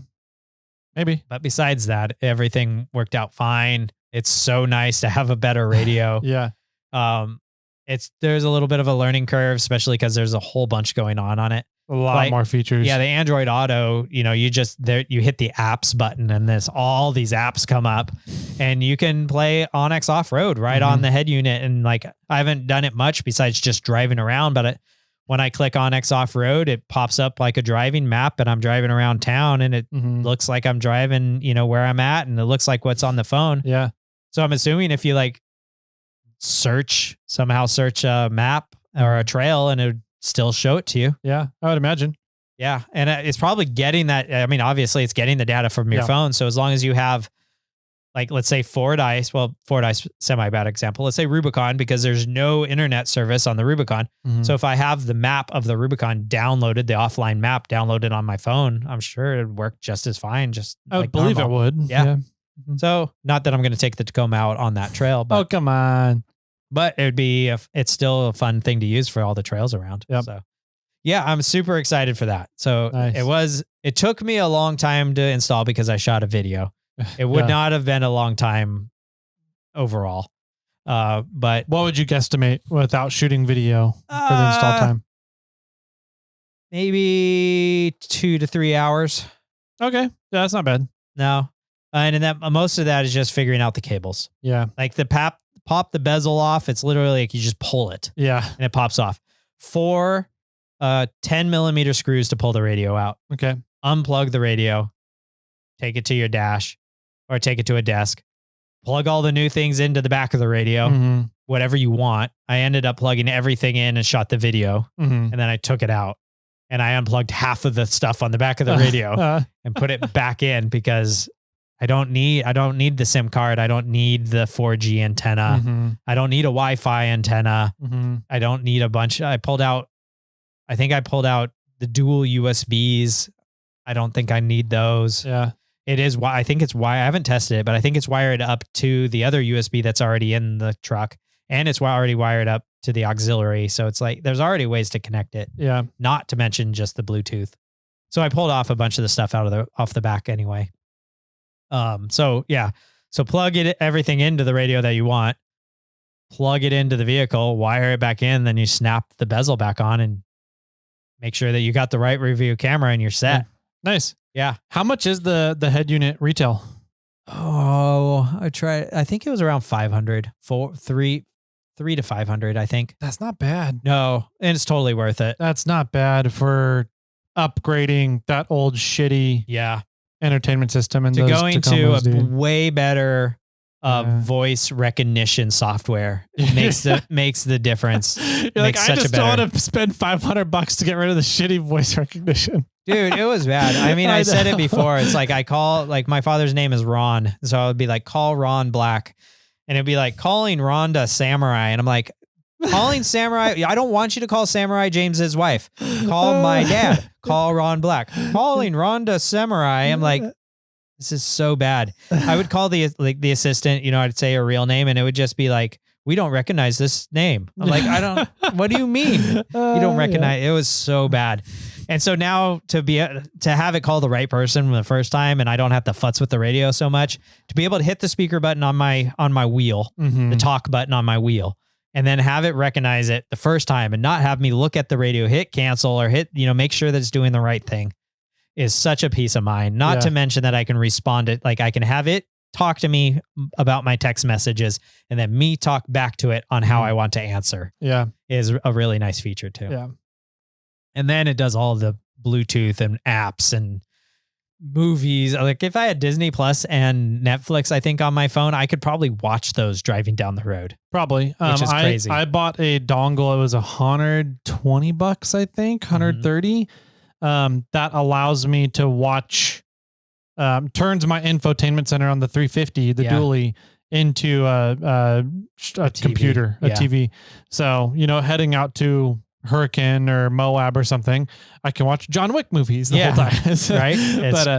Speaker 1: Maybe.
Speaker 2: But besides that, everything worked out fine. It's so nice to have a better radio.
Speaker 1: Yeah.
Speaker 2: There's a little bit of a learning curve, especially because there's a whole bunch going on it.
Speaker 1: A lot more features.
Speaker 2: Yeah, the Android Auto, you hit the apps button, and all these apps come up, and you can play Onyx Off-Road right on the head unit. And like, I haven't done it much besides just driving around, but when I click Onyx Off-Road, it pops up like a driving map, and I'm driving around town, and it looks like I'm driving, where I'm at, and it looks like what's on the phone.
Speaker 1: Yeah.
Speaker 2: So I'm assuming if you like search a map or a trail, and it would still show it to you.
Speaker 1: Yeah, I would imagine.
Speaker 2: Yeah. And it's probably getting that. I mean, obviously it's getting the data from your phone. So as long as you have, like, let's say Fordice, semi-bad example. Let's say Rubicon, because there's no internet service on the Rubicon. So if I have the map of the Rubicon downloaded, the offline map downloaded on my phone, I'm sure it'd work just as fine.
Speaker 1: I would believe it would.
Speaker 2: Yeah. So not that I'm going to take the Tacoma out on that trail, but.
Speaker 1: Oh, come on.
Speaker 2: But it's still a fun thing to use for all the trails around. Yep. So yeah, I'm super excited for that. So nice. It took me a long time to install because I shot a video. It would not have been a long time overall. But
Speaker 1: what would you guesstimate without shooting video for the install time?
Speaker 2: Maybe 2 to 3 hours.
Speaker 1: Okay. Yeah, that's not bad.
Speaker 2: No. And then most of that is just figuring out the cables.
Speaker 1: Yeah.
Speaker 2: Like the pop the bezel off. It's literally like you just pull it.
Speaker 1: Yeah.
Speaker 2: And it pops off. 4 10 millimeter screws to pull the radio out.
Speaker 1: Okay.
Speaker 2: Unplug the radio, take it to your dash or take it to a desk, plug all the new things into the back of the radio, whatever you want. I ended up plugging everything in and shot the video, and then I took it out and I unplugged half of the stuff on the back of the radio and put it back in because I don't need the SIM card. I don't need the 4G antenna. I don't need a Wi-Fi antenna. I don't need a bunch. I pulled out the dual USBs. I don't think I need those.
Speaker 1: Yeah.
Speaker 2: It is why I think it's why I haven't tested it, but I think it's wired up to the other USB that's already in the truck, and it's already wired up to the auxiliary. So it's like there's already ways to connect it.
Speaker 1: Yeah.
Speaker 2: Not to mention just the Bluetooth. So I pulled off a bunch of the stuff off the back anyway. So plug everything into the radio that you want, plug it into the vehicle, wire it back in, then you snap the bezel back on and make sure that you got the right review camera and you're set.
Speaker 1: Yeah. Nice.
Speaker 2: Yeah.
Speaker 1: How much is the head unit retail?
Speaker 2: Oh, I think it was around 500, 3 to 500, I think.
Speaker 1: That's not bad.
Speaker 2: No, and it's totally worth it.
Speaker 1: That's not bad for upgrading that old shitty entertainment system and
Speaker 2: to going to a way better
Speaker 1: Yeah.
Speaker 2: voice recognition software makes the difference.
Speaker 1: You're like, I just don't want to spend $500 to get rid of the shitty voice recognition.
Speaker 2: Dude, it was bad. I mean, I said it before. It's like I call, like my father's name is Ron. So I would be like, call Ron Black. And it'd be like calling Rhonda Samurai. And I'm like, calling Samurai. I don't want you to call Samurai James's wife. Call my dad. Call Ron Black. Calling Rhonda Samurai. I'm like, this is so bad. I would call the assistant, I'd say her real name and it would just be like, we don't recognize this name. I'm like, what do you mean? You don't recognize it was so bad. And so now to have it call the right person the first time and I don't have to futz with the radio so much, to be able to hit the speaker button on my wheel, the talk button on my wheel, and then have it recognize it the first time and not have me look at the radio, hit cancel or hit, make sure that it's doing the right thing is such a peace of mind. Not to mention that I can respond it, like I can have it talk to me about my text messages and then me talk back to it on how I want to answer.
Speaker 1: Yeah.
Speaker 2: Is a really nice feature too.
Speaker 1: Yeah.
Speaker 2: And then it does all the Bluetooth and apps and movies. Like if I had Disney Plus and Netflix, I think on my phone, I could probably watch those driving down the road.
Speaker 1: Probably.
Speaker 2: Which is crazy.
Speaker 1: I bought a dongle. It was $120, I think, 130. That allows me to watch, turns my infotainment center on the 350, the dually, into a computer, a TV. So, heading out to Hurricane or Moab or something, I can watch John Wick movies the whole time.
Speaker 2: Right?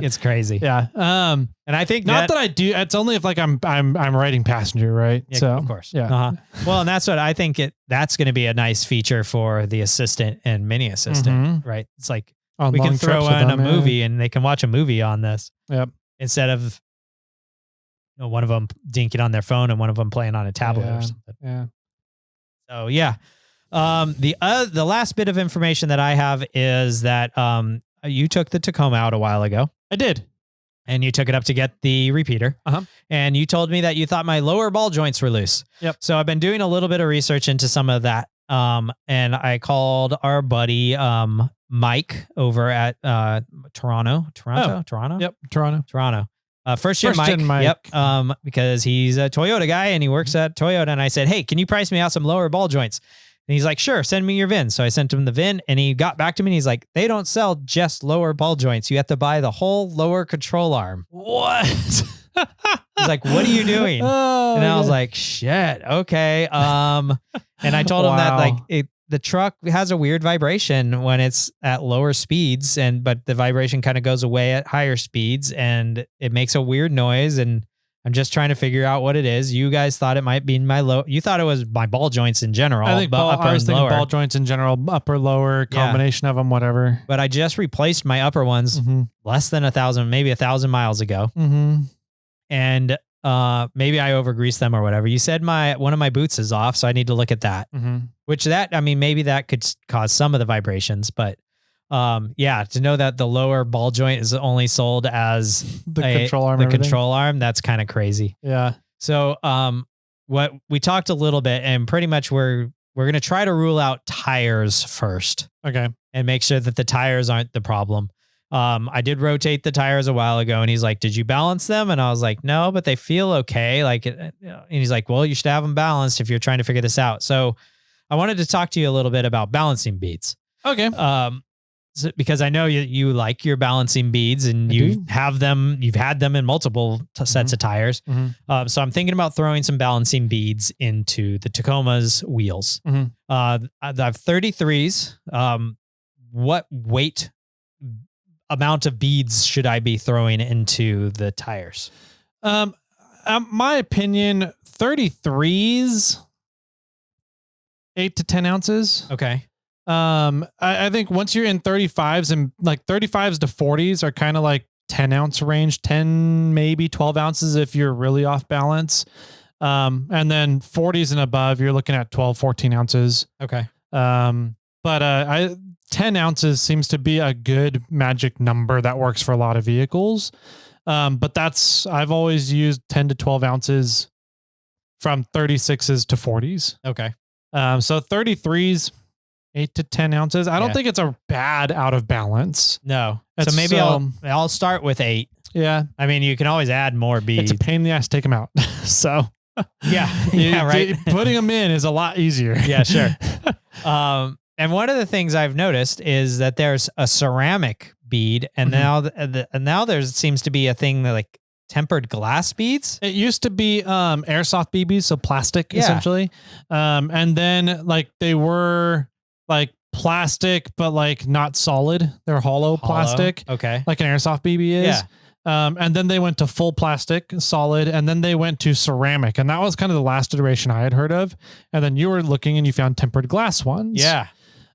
Speaker 2: It's crazy.
Speaker 1: Yeah.
Speaker 2: And I think
Speaker 1: not that I do. It's only if like I'm writing passenger, right?
Speaker 2: Yeah,
Speaker 1: so
Speaker 2: of course.
Speaker 1: Yeah.
Speaker 2: Well, and that's what I think that's going to be a nice feature for the assistant and mini assistant, right? It's like
Speaker 1: on
Speaker 2: we can throw in a movie
Speaker 1: yeah.
Speaker 2: and they can watch a movie on this.
Speaker 1: Yep.
Speaker 2: Instead of one of them dinking on their phone and one of them playing on a tablet or something.
Speaker 1: Yeah.
Speaker 2: So yeah. The last bit of information that I have is that you took the Tacoma out a while ago.
Speaker 1: I did.
Speaker 2: And you took it up to get the repeater. And you told me that you thought my lower ball joints were loose.
Speaker 1: Yep.
Speaker 2: So I've been doing a little bit of research into some of that. And I called our buddy Mike over at Toronto.
Speaker 1: Yep. Toronto.
Speaker 2: First gen Mike. Yep. Because he's a Toyota guy and he works at Toyota. And I said, hey, can you price me out some lower ball joints? And he's like, sure, send me your VIN. So I sent him the VIN and he got back to me and he's like, they don't sell just lower ball joints. You have to buy the whole lower control arm.
Speaker 1: What?
Speaker 2: He's like, what are you doing? And I was like, shit. Okay. And I told him that the truck has a weird vibration when it's at lower speeds but the vibration kind of goes away at higher speeds and it makes a weird noise. And I'm just trying to figure out what it is. You guys thought it might be you thought it was my ball joints in general.
Speaker 1: I think I was thinking ball joints in general, upper, lower, combination of them, whatever.
Speaker 2: But I just replaced my upper ones less than 1,000, maybe 1,000 miles ago. And maybe I over-greased them or whatever. You said one of my boots is off, so I need to look at that. Which maybe that could cause some of the vibrations, but Yeah, to know that the lower ball joint is only sold as
Speaker 1: The control arm.
Speaker 2: the
Speaker 1: everything.
Speaker 2: control arm, that's kind of crazy.
Speaker 1: Yeah.
Speaker 2: So, what we talked a little bit, and pretty much we're going to try to rule out tires first.
Speaker 1: Okay.
Speaker 2: And make sure that the tires aren't the problem. I did rotate the tires a while ago, and he's like, "Did you balance them?" And I was like, "No, but they feel okay." And he's like, "Well, you should have them balanced if you're trying to figure this out." So, I wanted to talk to you a little bit about balancing beads.
Speaker 1: Okay.
Speaker 2: Because I know you like your balancing beads, and you've had them in multiple sets of tires. So I'm thinking about throwing some balancing beads into the Tacoma's wheels. I have 33s. What weight amount of beads should I be throwing into the tires?
Speaker 1: My opinion, 33s, 8 to 10 ounces.
Speaker 2: Okay.
Speaker 1: I think once you're in 35s, and like 35s to 40s are kind of like 10 ounce range, 10, maybe 12 ounces if you're really off balance. And then 40s and above, you're looking at 12, 14 ounces.
Speaker 2: Okay.
Speaker 1: But 10 ounces seems to be a good magic number that works for a lot of vehicles. But I've always used 10 to 12 ounces from 36s to 40s.
Speaker 2: Okay.
Speaker 1: So 33s, 8 to 10 ounces. I don't think it's a bad out of balance.
Speaker 2: No. So maybe I'll start with 8.
Speaker 1: Yeah.
Speaker 2: I mean, you can always add more beads.
Speaker 1: It's a pain in the ass to take them out. So
Speaker 2: yeah, right.
Speaker 1: Putting them in is a lot easier.
Speaker 2: Yeah, sure. And one of the things I've noticed is that there's a ceramic bead, and now there seems to be a thing that like tempered glass beads.
Speaker 1: It used to be airsoft BBs, so plastic essentially. And then like they were like plastic, but like not solid. They're hollow plastic.
Speaker 2: Okay.
Speaker 1: Like an airsoft BB is.
Speaker 2: Yeah.
Speaker 1: And then they went to full plastic, solid, and then they went to ceramic. And that was kind of the last iteration I had heard of. And then you were looking and you found tempered glass ones.
Speaker 2: Yeah.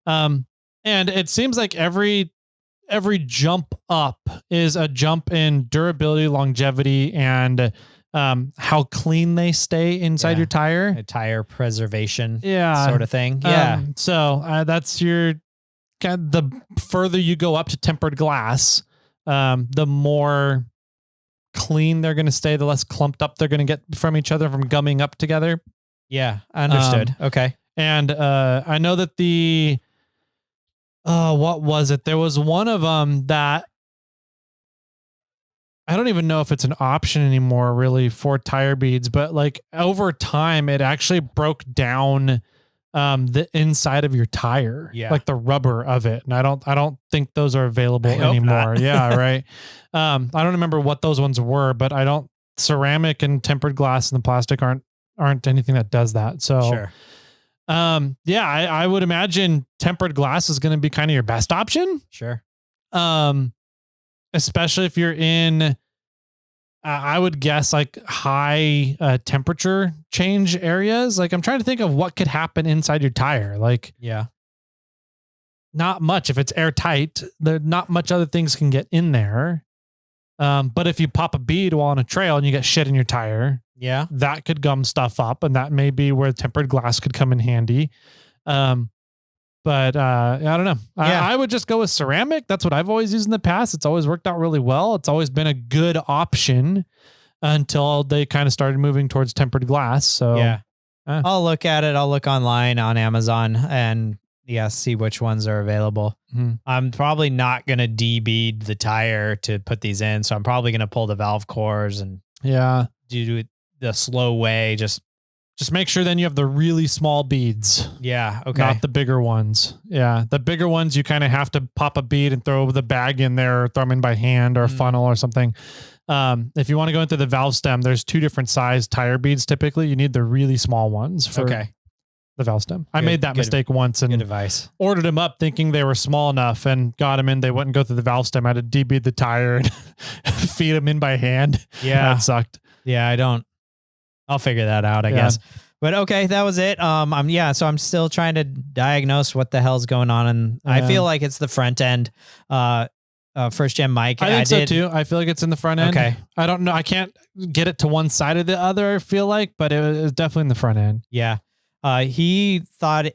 Speaker 1: And it seems like every jump up is a jump in durability, longevity, and how clean they stay inside your tire.
Speaker 2: A tire preservation
Speaker 1: Yeah.
Speaker 2: sort of thing. Yeah.
Speaker 1: So that's the further you go up to tempered glass, the more clean they're going to stay, the less clumped up they're going to get from each other from gumming up together.
Speaker 2: Yeah, I understood. Okay.
Speaker 1: And I know that what was it? There was one of them that I don't even know if it's an option anymore really for tire beads, but like over time, it actually broke down the inside of your tire, like the rubber of it. And I don't think those are available anymore. Yeah. Right. I don't remember what those ones were, but ceramic and tempered glass and the plastic aren't anything that does that. So,
Speaker 2: sure.
Speaker 1: I would imagine tempered glass is going to be kind of your best option.
Speaker 2: Sure.
Speaker 1: Especially if you're in, I would guess like high temperature change areas. Like I'm trying to think of what could happen inside your tire. Like, not much. If it's airtight, there not much other things can get in there. But if you pop a bead while on a trail and you get shit in your tire, that could gum stuff up, and that may be where tempered glass could come in handy. But I don't know. I would just go with ceramic. That's what I've always used in the past. It's always worked out really well. It's always been a good option until they kind of started moving towards tempered glass. So
Speaker 2: I'll look at it. I'll look online on Amazon and see which ones are available. I'm probably not going to de-bead the tire to put these in. So I'm probably going to pull the valve cores and do it the slow way. Just make sure then you have the really small beads. Yeah. Okay. Not the bigger ones. Yeah. The bigger ones, you kind of have to pop a bead and throw the bag in there or throw them in by hand or a funnel or something. If you want to go into the valve stem, there's 2 different size tire beads. Typically you need the really small ones for the valve stem. I made that mistake once and ordered them up thinking they were small enough and got them in. They wouldn't go through the valve stem. I had to de-bead the tire and feed them in by hand. Yeah. That sucked. Yeah. I'll figure that out, I guess. But okay, that was it. So I'm still trying to diagnose what the hell's going on. And I feel like it's the front end, first gen mic. I think so too. I feel like it's in the front end. Okay. I don't know. I can't get it to one side or the other, I feel like, but it was definitely in the front end. Yeah. He thought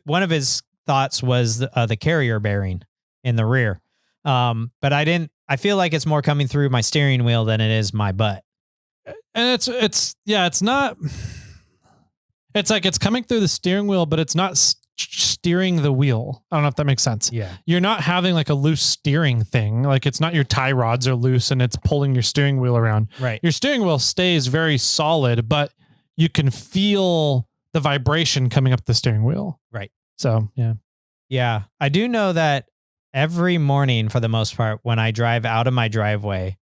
Speaker 2: one of his thoughts was the carrier bearing. in the rear. But I feel like it's more coming through my steering wheel than it is my butt.
Speaker 1: And it's not, it's like it's coming through the steering wheel, but it's not steering the wheel. I don't know if that makes sense.
Speaker 2: Yeah.
Speaker 1: You're not having like a loose steering thing. Like it's not your tie rods are loose and it's pulling your steering wheel around.
Speaker 2: Right.
Speaker 1: Your steering wheel stays very solid, but you can feel the vibration coming up the steering wheel.
Speaker 2: Right.
Speaker 1: So, yeah.
Speaker 2: Yeah. I do know that every morning, for the most part, when I drive out of my driveway,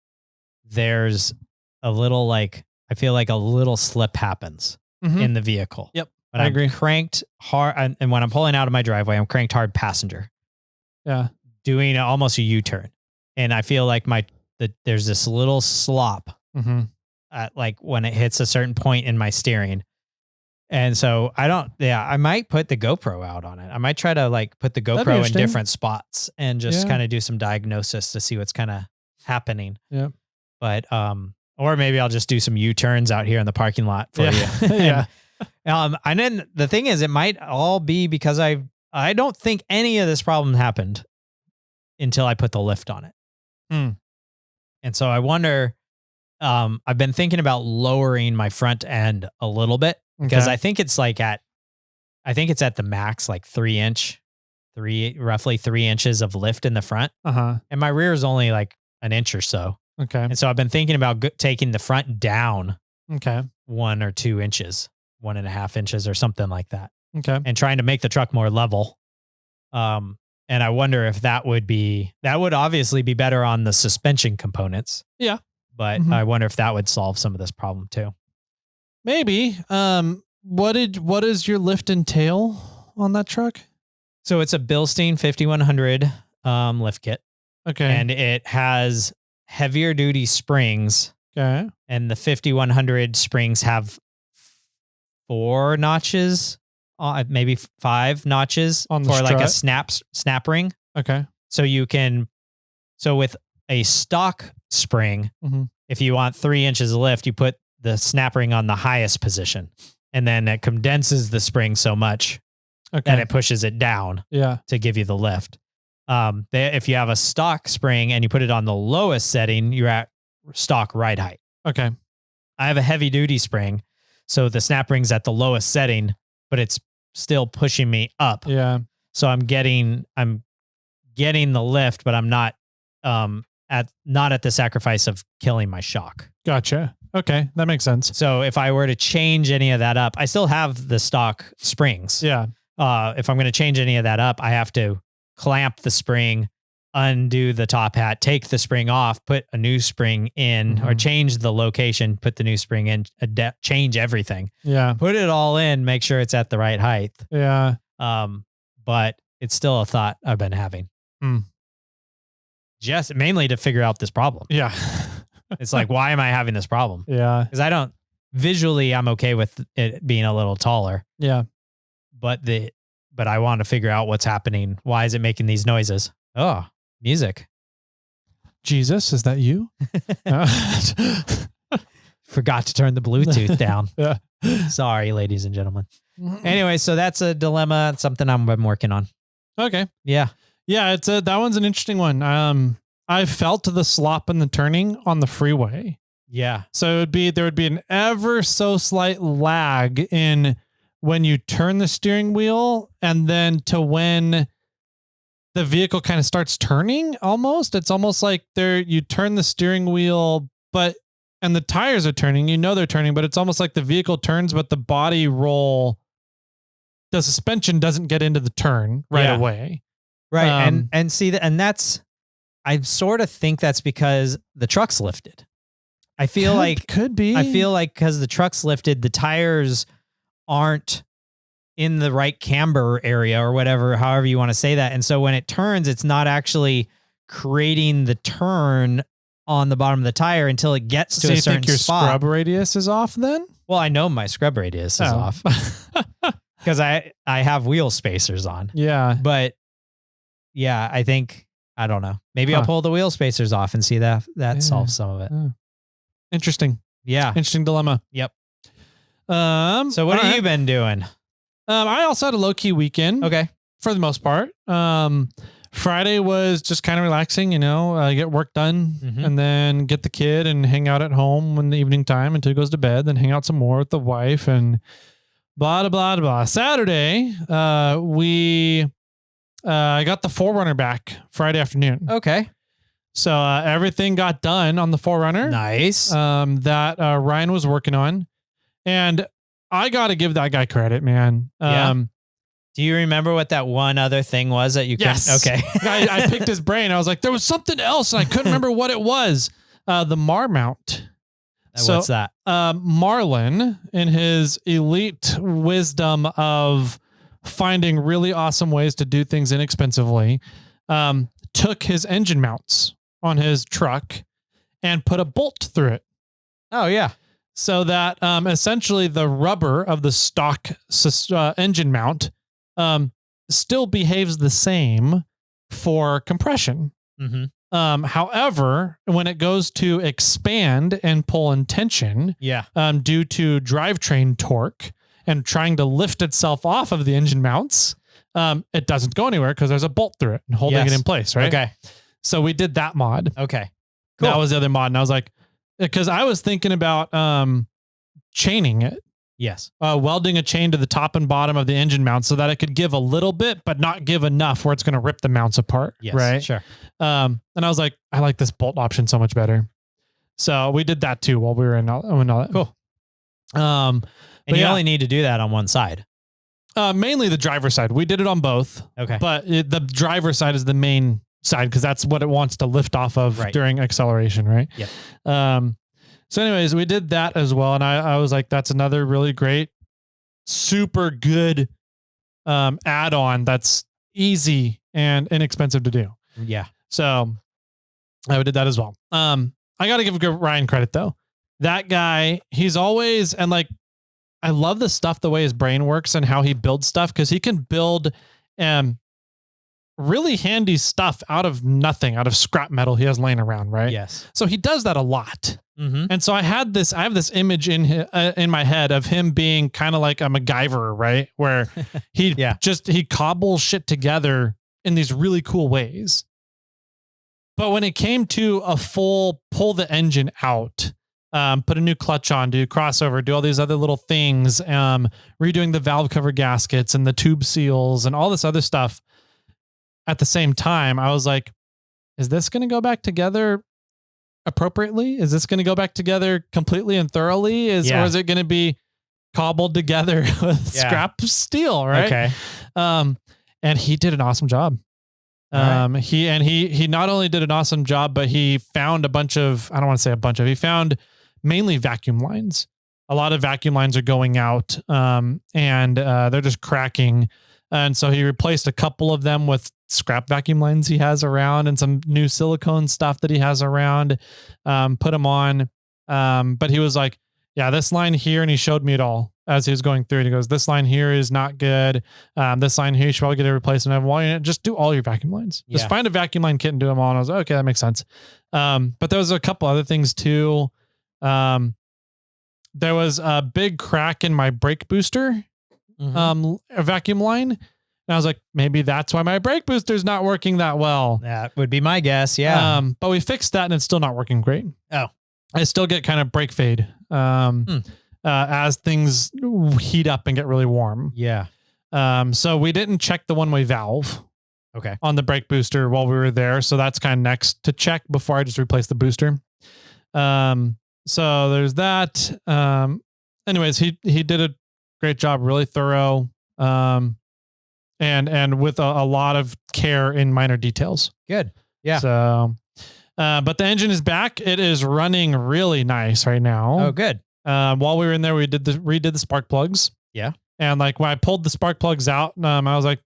Speaker 2: there's a little I feel like a little slip happens in the vehicle.
Speaker 1: Yep.
Speaker 2: But
Speaker 1: I
Speaker 2: I'm
Speaker 1: agree.
Speaker 2: cranked hard. And when I'm pulling out of my driveway, I'm cranked hard passenger.
Speaker 1: Yeah.
Speaker 2: Doing almost a U-turn. And I feel like there's this little slop at when it hits a certain point in my steering. And so I might put the GoPro out on it. I might try to put the GoPro in different spots and just kind of do some diagnosis to see what's kind of happening.
Speaker 1: Yeah.
Speaker 2: But, or maybe I'll just do some U-turns out here in the parking lot for you.
Speaker 1: Yeah.
Speaker 2: And then the thing is, it might all be because I don't think any of this problem happened until I put the lift on it. And so I wonder, I've been thinking about lowering my front end a little bit because I think it's at the max, roughly 3 inches of lift in the front. And my rear is only an inch or so.
Speaker 1: Okay.
Speaker 2: And so I've been thinking about taking the front down.
Speaker 1: Okay.
Speaker 2: 1 or 2 inches, 1.5 inches or something like that.
Speaker 1: Okay.
Speaker 2: And trying to make the truck more level. And I wonder if that would obviously be better on the suspension components.
Speaker 1: Yeah.
Speaker 2: But I wonder if that would solve some of this problem too.
Speaker 1: Maybe. What does your lift entail on that truck?
Speaker 2: So it's a Bilstein 5100 lift kit.
Speaker 1: Okay.
Speaker 2: And it has heavier duty springs.
Speaker 1: Okay.
Speaker 2: And the 5100 springs have 4 notches, maybe 5 notches
Speaker 1: on the
Speaker 2: for
Speaker 1: strut?
Speaker 2: a snap ring.
Speaker 1: Okay.
Speaker 2: So with a stock spring, if you want 3 inches of lift, you put the snap ring on the highest position, and then it condenses the spring so much that it pushes it down to give you the lift. If you have a stock spring and you put it on the lowest setting, you're at stock ride height.
Speaker 1: Okay.
Speaker 2: I have a heavy duty spring, so the snap ring's at the lowest setting, but it's still pushing me up.
Speaker 1: Yeah.
Speaker 2: So I'm getting the lift, but I'm not at the sacrifice of killing my shock.
Speaker 1: Gotcha. Okay, that makes sense.
Speaker 2: So if I were to change any of that up, I still have the stock springs.
Speaker 1: Yeah.
Speaker 2: If I'm going to change any of that up, I have to clamp the spring, undo the top hat, take the spring off, put a new spring in, or change the location, put the new spring in, change everything.
Speaker 1: Yeah.
Speaker 2: Put it all in, make sure it's at the right height.
Speaker 1: Yeah.
Speaker 2: But it's still a thought I've been having. Just mainly to figure out this problem.
Speaker 1: Yeah.
Speaker 2: It's why am I having this problem?
Speaker 1: Yeah.
Speaker 2: Because visually, I'm okay with it being a little taller.
Speaker 1: Yeah.
Speaker 2: But I want to figure out what's happening. Why is it making these noises? Oh, music.
Speaker 1: Jesus, is that you?
Speaker 2: Forgot to turn the Bluetooth down.
Speaker 1: Yeah.
Speaker 2: Sorry, ladies and gentlemen. Anyway, so that's a dilemma. It's something I've been working on.
Speaker 1: Okay.
Speaker 2: Yeah.
Speaker 1: Yeah, that one's an interesting one. I felt the slop and the turning on the freeway.
Speaker 2: Yeah.
Speaker 1: So there would be an ever so slight lag in when you turn the steering wheel and then to when the vehicle kind of starts turning almost. It's almost like you turn the steering wheel, and the tires are turning, they're turning, but it's almost like the vehicle turns, but the body roll, the suspension doesn't get into the turn right away.
Speaker 2: Right. And see that, and that's, I sort of think that's because the truck's lifted. I feel
Speaker 1: could be.
Speaker 2: I feel like because the truck's lifted, the tires aren't in the right camber area or whatever, however you want to say that. And so when it turns, it's not actually creating the turn on the bottom of the tire until it gets to a certain spot. So you think your
Speaker 1: scrub radius is off then?
Speaker 2: Well, I know my scrub radius is off because I have wheel spacers on.
Speaker 1: Yeah.
Speaker 2: But yeah, I don't know. Maybe I'll pull the wheel spacers off and see that solves some of it.
Speaker 1: Interesting.
Speaker 2: Yeah.
Speaker 1: Interesting dilemma.
Speaker 2: Yep.
Speaker 1: So
Speaker 2: what have you been doing?
Speaker 1: I also had a low key weekend.
Speaker 2: Okay.
Speaker 1: For the most part. Friday was just kind of relaxing, get work done and then get the kid and hang out at home in the evening time until he goes to bed, then hang out some more with the wife and blah, blah, blah, blah. Saturday, I got the Forerunner back Friday afternoon.
Speaker 2: Okay.
Speaker 1: So everything got done on the Forerunner.
Speaker 2: Nice.
Speaker 1: That Ryan was working on. And I got to give that guy credit, man.
Speaker 2: Do you remember what that one other thing was that you
Speaker 1: yes.
Speaker 2: Okay.
Speaker 1: I picked his brain. I was like, there was something else, and I couldn't remember what it was. The Mar mount.
Speaker 2: What's that?
Speaker 1: Marlon, in his elite wisdom of finding really awesome ways to do things inexpensively, took his engine mounts on his truck and put a bolt through it.
Speaker 2: Oh, yeah.
Speaker 1: So that essentially the rubber of the stock engine mount still behaves the same for compression. However, when it goes to expand and pull in tension, due to drivetrain torque and trying to lift itself off of the engine mounts, it doesn't go anywhere because there's a bolt through it and holding it in place, right?
Speaker 2: Okay.
Speaker 1: So we did that mod.
Speaker 2: Okay. Cool.
Speaker 1: That was the other mod. And I was like, because I was thinking about chaining it.
Speaker 2: Yes.
Speaker 1: Welding a chain to the top and bottom of the engine mount so that it could give a little bit, but not give enough where it's going to rip the mounts apart.
Speaker 2: Yes,
Speaker 1: right.
Speaker 2: Sure.
Speaker 1: And I was like, I like this bolt option so much better. So we did that too while we were in all that.
Speaker 2: Cool. And you only need to do that on one side.
Speaker 1: Mainly the driver's side. We did it on both.
Speaker 2: Okay.
Speaker 1: But the driver's side is the main side because that's what it wants to lift off of during acceleration. Right.
Speaker 2: Yeah.
Speaker 1: So anyways, we did that as well. And I was like, that's another really great, super good add-on that's easy and inexpensive to do.
Speaker 2: Yeah.
Speaker 1: So I did that as well. I got to give Ryan credit though. That guy, he's always, and like, I love the stuff, the way his brain works and how he builds stuff. Cause he can build really handy stuff out of nothing, out of scrap metal he has laying around. Right.
Speaker 2: Yes.
Speaker 1: So he does that a lot. And so I have this image in my head of him being kind of like a MacGyver, right? Where he he cobbles shit together in these really cool ways. But when it came to a full pull the engine out, put a new clutch on, do crossover, do all these other little things, redoing the valve cover gaskets and the tube seals and all this other stuff at the same time, I was like, is this going to go back together appropriately? Is this going to go back together completely and thoroughly? Or is it going to be cobbled together with scrap steel? Right. Okay. And he did an awesome job. He not only did an awesome job, but he found a bunch of, I don't want to say a bunch of, he found mainly vacuum lines. A lot of vacuum lines are going out, and they're just cracking. And so he replaced a couple of them with scrap vacuum lines he has around and some new silicone stuff that he has around, put them on. But he was like, yeah, this line here. And he showed me it all as he was going through it. He goes, this line here is not good. This line here, you should probably get a replacement. Just do all your vacuum lines. Just find a vacuum line kit and do them all. And I was like, okay, that makes sense. But there was a couple other things too. There was a big crack in my brake booster, a vacuum line. And I was like, maybe that's why my brake booster's not working that well.
Speaker 2: That would be my guess. Yeah.
Speaker 1: But we fixed that and it's still not working great.
Speaker 2: Oh,
Speaker 1: I still get kind of brake fade, as things heat up and get really warm.
Speaker 2: Yeah.
Speaker 1: So we didn't check the one-way valve.
Speaker 2: Okay.
Speaker 1: On the brake booster while we were there. So that's kind of next to check before I just replace the booster. So there's that. Anyways, he did a great job, really thorough. And with a lot of care in minor details.
Speaker 2: Good. Yeah.
Speaker 1: So, but the engine is back. It is running really nice right now.
Speaker 2: Oh, good.
Speaker 1: While we were in there, we redid the spark plugs.
Speaker 2: Yeah.
Speaker 1: And like when I pulled the spark plugs out, I was like,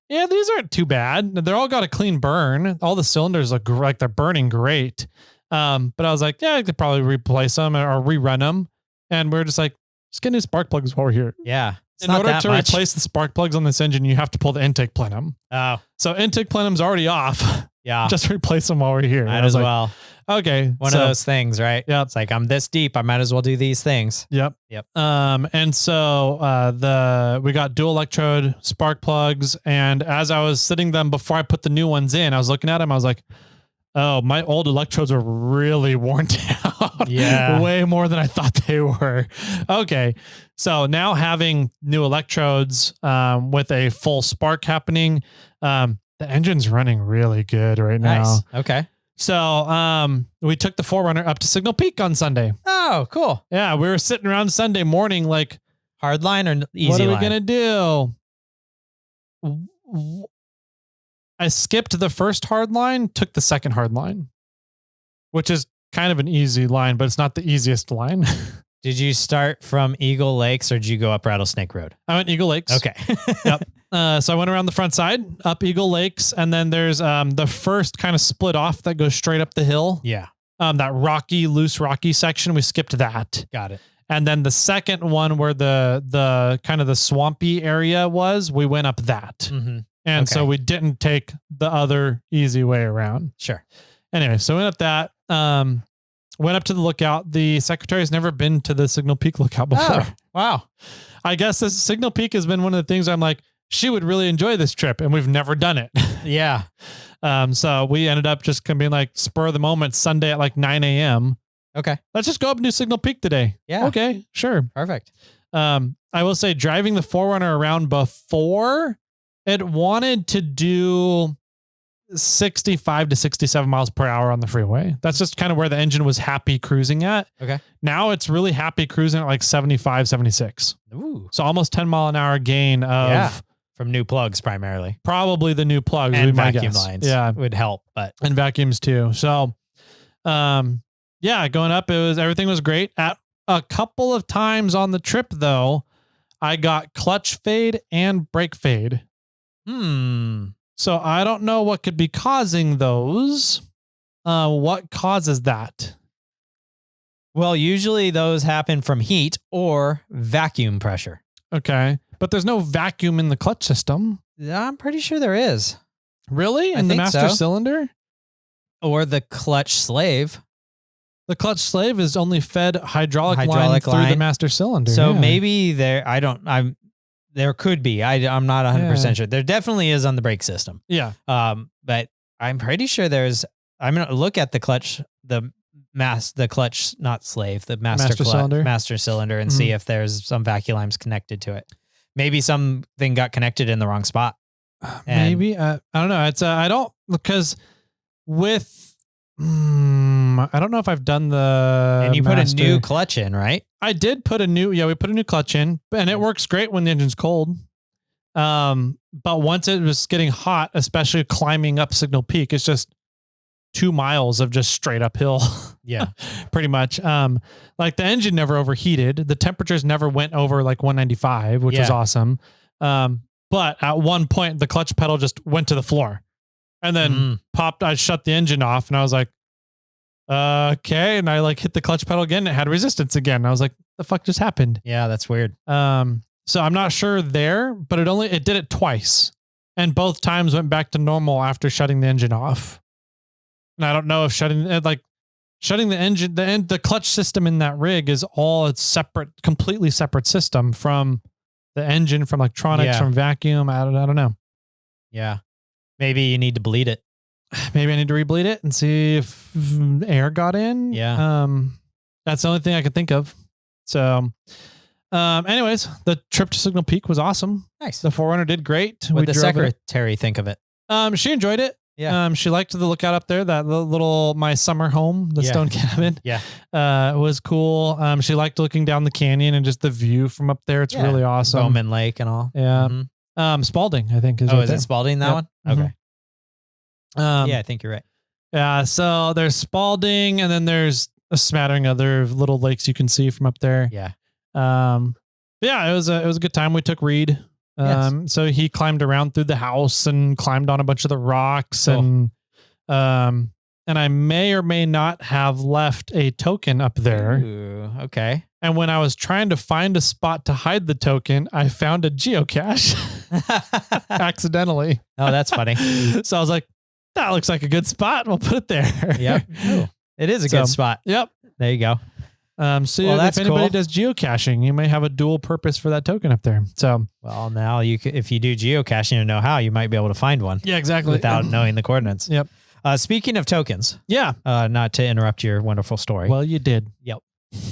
Speaker 1: yeah, these aren't too bad. They're all got a clean burn. All the cylinders look like they're burning great. But I was like, yeah, I could probably replace them or rerun them. And we're just like, just get new spark plugs while we're here.
Speaker 2: Yeah.
Speaker 1: In order to replace the spark plugs on this engine, you have to pull the intake plenum.
Speaker 2: Oh.
Speaker 1: So intake plenum's already off.
Speaker 2: Yeah.
Speaker 1: Just replace them while we're here.
Speaker 2: Might as well.
Speaker 1: Okay.
Speaker 2: One of those things, right?
Speaker 1: Yep.
Speaker 2: It's like, I'm this deep. I might as well do these things.
Speaker 1: Yep. And so we got dual electrode spark plugs. And as I was sitting them before I put the new ones in, I was looking at them. I was like, oh, my old electrodes are really worn down.
Speaker 2: Yeah.
Speaker 1: Way more than I thought they were. Okay. So now having new electrodes with a full spark happening, the engine's running really good right now.
Speaker 2: Nice. Okay.
Speaker 1: So we took the 4Runner up to Signal Peak on Sunday.
Speaker 2: Oh, cool.
Speaker 1: Yeah, we were sitting around Sunday morning like,
Speaker 2: hard line or easy
Speaker 1: what are we
Speaker 2: line?
Speaker 1: going to do? I skipped the first hard line, took the second hard line, which is kind of an easy line, but it's not the easiest line.
Speaker 2: Did you start from Eagle Lakes or did you go up Rattlesnake Road?
Speaker 1: I went Eagle Lakes.
Speaker 2: Okay.
Speaker 1: Yep. So I went around the front side, up Eagle Lakes, and then there's the first kind of split off that goes straight up the hill.
Speaker 2: Yeah.
Speaker 1: That loose rocky section, we skipped that.
Speaker 2: Got it.
Speaker 1: And then the second one where the kind of the swampy area was, we went up that.
Speaker 2: Mm-hmm.
Speaker 1: And so we didn't take the other easy way around.
Speaker 2: Sure.
Speaker 1: Anyway, so we went up that, went up to the lookout. The secretary has never been to the Signal Peak lookout before.
Speaker 2: Oh, wow.
Speaker 1: I guess this Signal Peak has been one of the things I'm like, she would really enjoy this trip, and we've never done it.
Speaker 2: Yeah.
Speaker 1: So we ended up just being like spur of the moment Sunday at like 9 a.m.
Speaker 2: Okay.
Speaker 1: Let's just go up and do Signal Peak today.
Speaker 2: Yeah.
Speaker 1: Okay, sure.
Speaker 2: Perfect.
Speaker 1: I will say driving the 4Runner around before, it wanted to do 65 to 67 miles per hour on the freeway. That's just kind of where the engine was happy cruising at.
Speaker 2: Okay.
Speaker 1: Now it's really happy cruising at like 75, 76.
Speaker 2: Ooh.
Speaker 1: So almost 10 mile an hour gain of
Speaker 2: from new plugs primarily.
Speaker 1: probably the new plugs.
Speaker 2: And
Speaker 1: my
Speaker 2: vacuum
Speaker 1: guess.
Speaker 2: lines.
Speaker 1: Yeah.
Speaker 2: Would help, but
Speaker 1: And vacuums too. So, yeah, going up, everything was great. At a couple of times on the trip though, I got clutch fade and brake fade. So I don't know what could be causing those. What causes that?
Speaker 2: well, usually those happen from heat or vacuum pressure.
Speaker 1: Okay. But there's no vacuum in the clutch system.
Speaker 2: I'm pretty sure there is.
Speaker 1: Really?
Speaker 2: I
Speaker 1: In the
Speaker 2: think
Speaker 1: master
Speaker 2: so.
Speaker 1: cylinder?
Speaker 2: Or the clutch slave.
Speaker 1: The clutch slave is only fed hydraulic line through the
Speaker 2: line.
Speaker 1: master cylinder.
Speaker 2: So
Speaker 1: yeah.
Speaker 2: maybe there could be. I'm not 100% sure. There definitely is on the brake system.
Speaker 1: Yeah.
Speaker 2: But I'm pretty sure I'm going to look at the clutch, the clutch, not slave, the master cylinder and see if there's some vacuum lines connected to it. Maybe something got connected in the wrong spot.
Speaker 1: Maybe. I don't know. It's I don't, because with, I don't know if I've done the
Speaker 2: and you put a new clutch in, right?
Speaker 1: I did put we put a new clutch in, and it works great when the engine's cold. But once it was getting hot, especially climbing up Signal Peak, it's just 2 miles of just straight uphill.
Speaker 2: Yeah.
Speaker 1: Pretty much. Like the engine never overheated. The temperatures never went over like 195, which was awesome. But at one point the clutch pedal just went to the floor and then popped. I shut the engine off and I was like, okay. And I like hit the clutch pedal again. And it had resistance again. I was like, the fuck just happened?
Speaker 2: Yeah, that's weird.
Speaker 1: So I'm not sure there, but it did it twice. And both times went back to normal after shutting the engine off. And I don't know if shutting the engine, the clutch system in that rig is all a separate, completely separate system from the engine, from electronics, from vacuum. I don't know.
Speaker 2: Yeah. Maybe you need to bleed it.
Speaker 1: Maybe I need to rebleed it and see if air got in.
Speaker 2: Yeah.
Speaker 1: That's the only thing I could think of. So, anyways, the trip to Signal Peak was awesome.
Speaker 2: Nice.
Speaker 1: The 4Runner did great.
Speaker 2: What did the secretary think of it?
Speaker 1: She enjoyed it.
Speaker 2: Yeah.
Speaker 1: She liked the lookout up there, that little, my summer home, the stone cabin.
Speaker 2: Yeah.
Speaker 1: It was cool. She liked looking down the canyon and just the view from up there. It's really awesome.
Speaker 2: Bowman Lake and all.
Speaker 1: Yeah. Spalding, I think.
Speaker 2: Is it Spalding, that one? Okay. Yeah, I think you're right.
Speaker 1: Yeah. So there's Spalding, and then there's a smattering of other little lakes you can see from up there.
Speaker 2: Yeah.
Speaker 1: Yeah, it was a good time. We took Reed. So he climbed around through the house and climbed on a bunch of the rocks. Cool. And I may or may not have left a token up there.
Speaker 2: Ooh, okay.
Speaker 1: And when I was trying to find a spot to hide the token, I found a geocache accidentally.
Speaker 2: Oh, that's funny.
Speaker 1: So I was like, that looks like a good spot. We'll put it there.
Speaker 2: Yep. It is a good spot.
Speaker 1: Yep.
Speaker 2: There you go.
Speaker 1: So if anybody does geocaching, you may have a dual purpose for that token up there. So,
Speaker 2: well, now if you do geocaching and know how, you might be able to find one.
Speaker 1: Yeah, exactly.
Speaker 2: Without knowing the coordinates.
Speaker 1: Yep.
Speaker 2: Speaking of tokens.
Speaker 1: Yeah.
Speaker 2: Not to interrupt your wonderful story.
Speaker 1: Well, you did.
Speaker 2: Yep.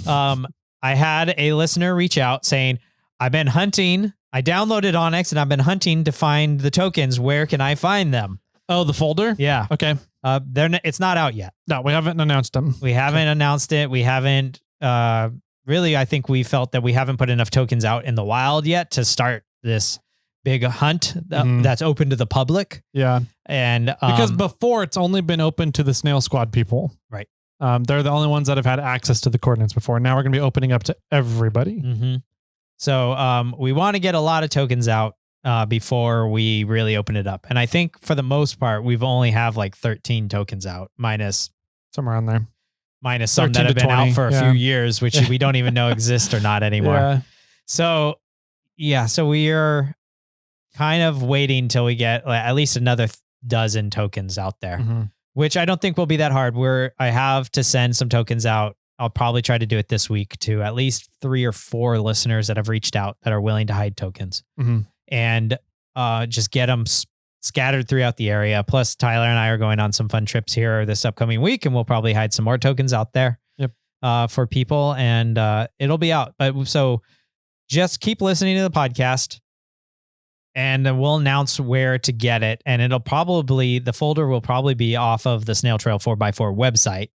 Speaker 2: I had a listener reach out saying, I've been hunting. I downloaded Onyx and I've been hunting to find the tokens. Where can I find them?
Speaker 1: Oh, the folder?
Speaker 2: Yeah.
Speaker 1: Okay.
Speaker 2: It's not out yet.
Speaker 1: No, we haven't announced them.
Speaker 2: We haven't announced it. We haven't really, I think we felt that we haven't put enough tokens out in the wild yet to start this big hunt that's open to the public.
Speaker 1: Yeah.
Speaker 2: And
Speaker 1: because before it's only been open to the Snail Squad people.
Speaker 2: Right.
Speaker 1: They're the only ones that have had access to the coordinates before. Now we're going to be opening up to everybody.
Speaker 2: Mm-hmm. So we want to get a lot of tokens out before we really open it up. And I think for the most part, we've only have like 13 tokens out minus
Speaker 1: somewhere around there.
Speaker 2: Minus some that have been
Speaker 1: 20,
Speaker 2: out for a few years, which we don't even know exist or not anymore.
Speaker 1: Yeah.
Speaker 2: So we are kind of waiting till we get at least another dozen tokens out there, which I don't think will be that hard. I have to send some tokens out. I'll probably try to do it this week to at least 3 or 4 listeners that have reached out that are willing to hide tokens and just get them scattered throughout the area. Plus Tyler and I are going on some fun trips here this upcoming week, and we'll probably hide some more tokens out there for people, and it'll be out. But so just keep listening to the podcast and then we'll announce where to get it. And the folder will probably be off of the Snail Trail 4x4 website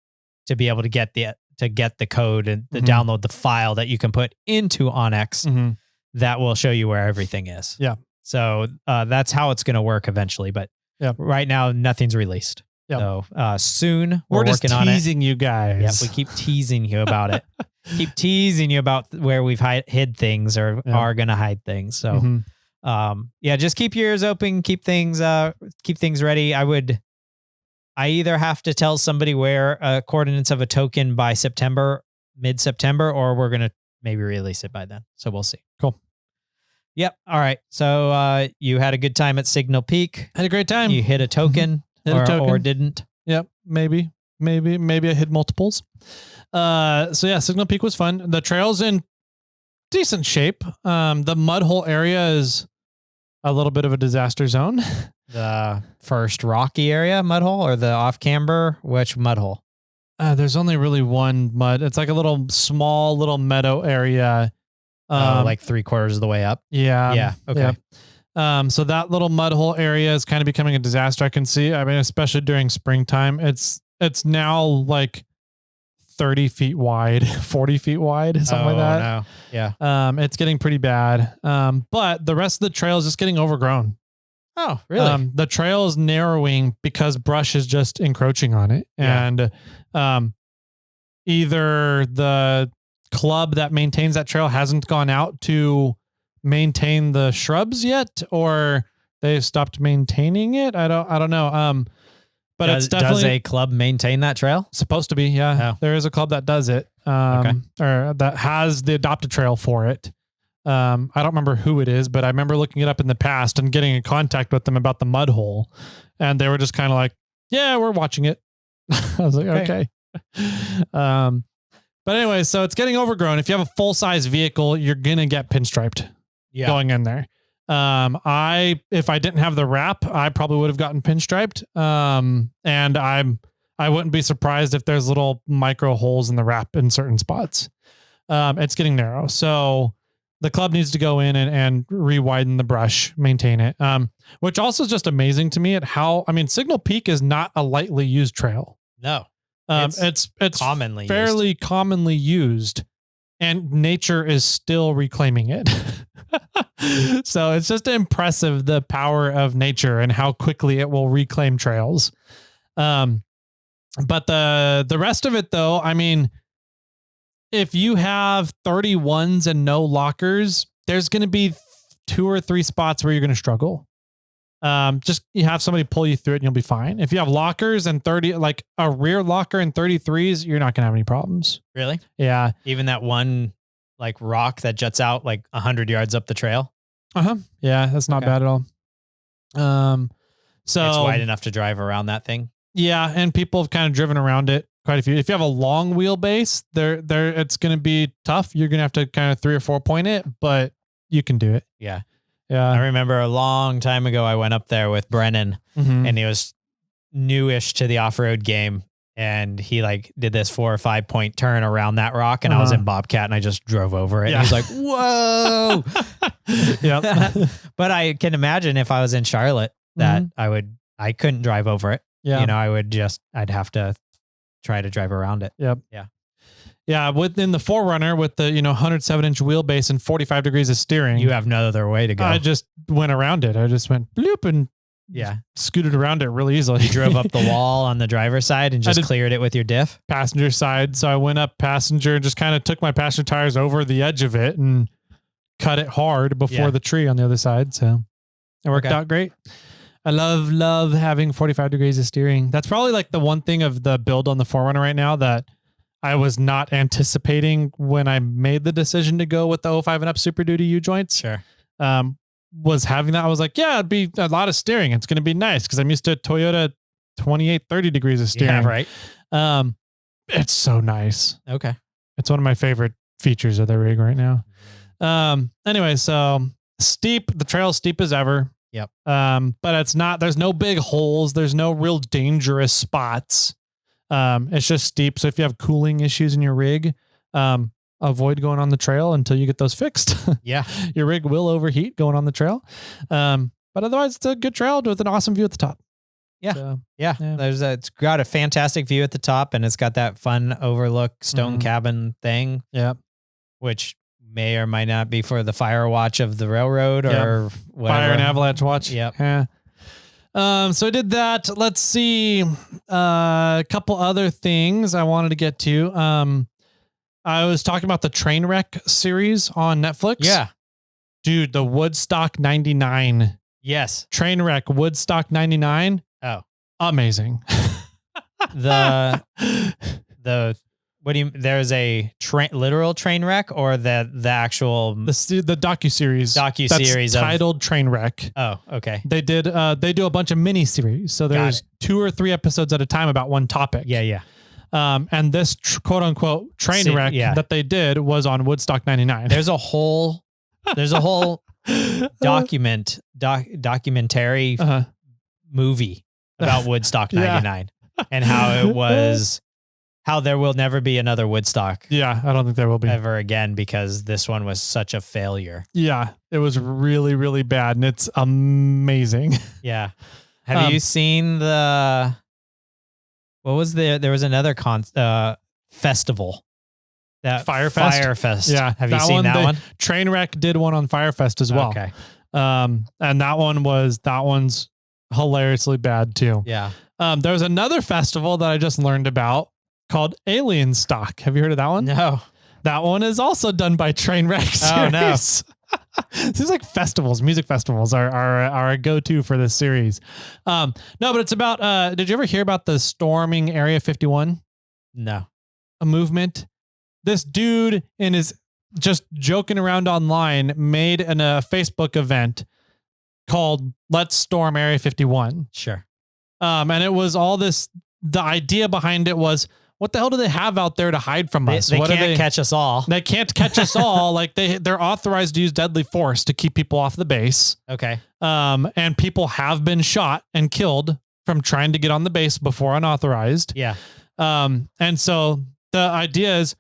Speaker 2: to be able to get the code and to download the file that you can put into Onyx that will show you where everything is.
Speaker 1: Yeah.
Speaker 2: So that's how it's going to work eventually. But right now, nothing's released. Yep. So soon we're
Speaker 1: just
Speaker 2: working on it.
Speaker 1: Teasing you guys.
Speaker 2: Yeah, we keep teasing you about it. Keep teasing you about where we've hid things or are going to hide things. So just keep your ears open, keep things ready. I either have to tell somebody where coordinates of a token by mid-September, or we're going to maybe release it by then. So we'll see.
Speaker 1: Cool.
Speaker 2: Yep. All right. So you had a good time at Signal Peak.
Speaker 1: Had a great time.
Speaker 2: You hit a token, or didn't.
Speaker 1: Yep. Maybe I hit multiples. Signal Peak was fun. The trail's in decent shape. The mud hole area is a little bit of a disaster zone.
Speaker 2: The first rocky area mud hole, or the off camber, which mud hole?
Speaker 1: There's only really one mud. It's like a small little meadow area.
Speaker 2: Like 3/4 of the way up.
Speaker 1: Yeah.
Speaker 2: Yeah. Okay.
Speaker 1: Yeah. So that little mud hole area is kind of becoming a disaster. I can see. I mean, especially during springtime, it's now like 30 feet wide, 40 feet wide, something like that.
Speaker 2: No. Yeah.
Speaker 1: It's getting pretty bad. But the rest of the trail is just getting overgrown.
Speaker 2: Oh, really?
Speaker 1: The trail is narrowing because brush is just encroaching on it. And either the club that maintains that trail hasn't gone out to maintain the shrubs yet, or they've stopped maintaining it. I don't know. But it's definitely...
Speaker 2: Does a club maintain that trail?
Speaker 1: Supposed to be, yeah. Oh. There is a club that does it, or that has the adopted trail for it. I don't remember who it is, but I remember looking it up in the past and getting in contact with them about the mud hole, and they were just kind of like, "Yeah, we're watching it." I was like, "Okay." But anyway, so it's getting overgrown. If you have a full size vehicle, you're gonna get pinstriped going in there. If I didn't have the wrap, I probably would have gotten pinstriped. And I wouldn't be surprised if there's little micro holes in the wrap in certain spots. It's getting narrow. So the club needs to go in and re-widen the brush, maintain it. Which also is just amazing to me Signal Peak is not a lightly used trail.
Speaker 2: No.
Speaker 1: It's fairly commonly used, and nature is still reclaiming it. So it's just impressive, the power of nature and how quickly it will reclaim trails. But the rest of it though, if you have 31s and no lockers, there's going to be 2 or 3 spots where you're going to struggle. Just you have somebody pull you through it and you'll be fine. If you have lockers and 30, like a rear locker and 33s, you're not going to have any problems.
Speaker 2: Really?
Speaker 1: Yeah.
Speaker 2: Even that one like rock that juts out like 100 yards up the trail.
Speaker 1: Yeah. That's not bad at all. So
Speaker 2: it's wide enough to drive around that thing.
Speaker 1: Yeah. And people have kind of driven around it. quite a few. If you have a long wheelbase, it's going to be tough. You're going to have to kind of 3 or 4 point it, but you can do it.
Speaker 2: Yeah.
Speaker 1: Yeah.
Speaker 2: I remember a long time ago, I went up there with Brennan and he was newish to the off-road game. And he like did this 4 or 5 point turn around that rock, and I was in Bobcat and I just drove over it. Yeah. And he's like, whoa.
Speaker 1: Yep.
Speaker 2: But I can imagine if I was in Charlotte that I couldn't drive over it.
Speaker 1: Yeah.
Speaker 2: You know, I'd have to try to drive around it.
Speaker 1: Yep.
Speaker 2: Yeah.
Speaker 1: Yeah. Within the 4Runner with the, 107-inch wheelbase and 45 degrees of steering,
Speaker 2: you have no other way to go.
Speaker 1: I just went around it. I just went bloop and scooted around it really easily.
Speaker 2: You drove up the wall on the driver's side and just cleared it with your diff?
Speaker 1: Passenger side. So I went up passenger and just kind of took my passenger tires over the edge of it and cut it hard before the tree on the other side. So it worked out great. I love having 45 degrees of steering. That's probably like the one thing of the build on the 4Runner right now that I was not anticipating when I made the decision to go with the 05 and up Super Duty U joints.
Speaker 2: Sure.
Speaker 1: Was having that. I was like, yeah, it'd be a lot of steering. It's going to be nice because I'm used to Toyota 28, 30 degrees of steering.
Speaker 2: Yeah, right.
Speaker 1: It's so nice.
Speaker 2: Okay.
Speaker 1: It's one of my favorite features of the rig right now. Anyway, so steep, the trail's steep as ever.
Speaker 2: Yep.
Speaker 1: But there's no big holes. There's no real dangerous spots. It's just steep. So if you have cooling issues in your rig, avoid going on the trail until you get those fixed.
Speaker 2: Yeah.
Speaker 1: Your rig will overheat going on the trail. But otherwise it's a good trail with an awesome view at the top.
Speaker 2: Yeah.
Speaker 1: So,
Speaker 2: yeah. It's got a fantastic view at the top, and it's got that fun overlook stone cabin thing.
Speaker 1: Yeah.
Speaker 2: Which may or might not be for the fire watch of the railroad or whatever.
Speaker 1: Fire and avalanche watch.
Speaker 2: Yep.
Speaker 1: Yeah. So I did that. Let's see. A couple other things I wanted to get to. I was talking about the Trainwreck series on Netflix.
Speaker 2: Yeah.
Speaker 1: Dude, the Woodstock 99.
Speaker 2: Yes.
Speaker 1: Trainwreck Woodstock 99.
Speaker 2: Oh.
Speaker 1: Amazing.
Speaker 2: What do you, there's a literal train wreck or the actual
Speaker 1: the docuseries
Speaker 2: that's
Speaker 1: titled Trainwreck.
Speaker 2: Oh, okay.
Speaker 1: They do a bunch of mini series. So there's 2 or 3 episodes at a time about one topic.
Speaker 2: Yeah.
Speaker 1: And this quote unquote train wreck that they did was on Woodstock 99.
Speaker 2: There's a whole documentary movie about Woodstock 99 and how there will never be another Woodstock.
Speaker 1: Yeah. I don't think there will be
Speaker 2: ever again because this one was such a failure.
Speaker 1: Yeah. It was really, really bad. And it's amazing.
Speaker 2: Yeah. Have you seen there was another festival. That Firefest.
Speaker 1: Yeah.
Speaker 2: Have you seen that one?
Speaker 1: Trainwreck did one on Firefest as well.
Speaker 2: Okay.
Speaker 1: And that one's hilariously bad too.
Speaker 2: Yeah.
Speaker 1: There's another festival that I just learned about called Alien Stock. Have you heard of that one?
Speaker 2: No.
Speaker 1: That one is also done by Trainwreck series.
Speaker 2: Oh no.
Speaker 1: Seems like music festivals are a go-to for this series. No, but it's about, did you ever hear about the storming Area 51?
Speaker 2: No.
Speaker 1: A movement? This dude in his just joking around online made a Facebook event called Let's Storm Area 51.
Speaker 2: Sure.
Speaker 1: And it was all this, the idea behind it was, what the hell do they have out there to hide from us?
Speaker 2: They can't catch us all.
Speaker 1: They can't catch us all. Like they're authorized to use deadly force to keep people off the base.
Speaker 2: Okay.
Speaker 1: And people have been shot and killed from trying to get on the base before unauthorized.
Speaker 2: Yeah.
Speaker 1: And so the idea is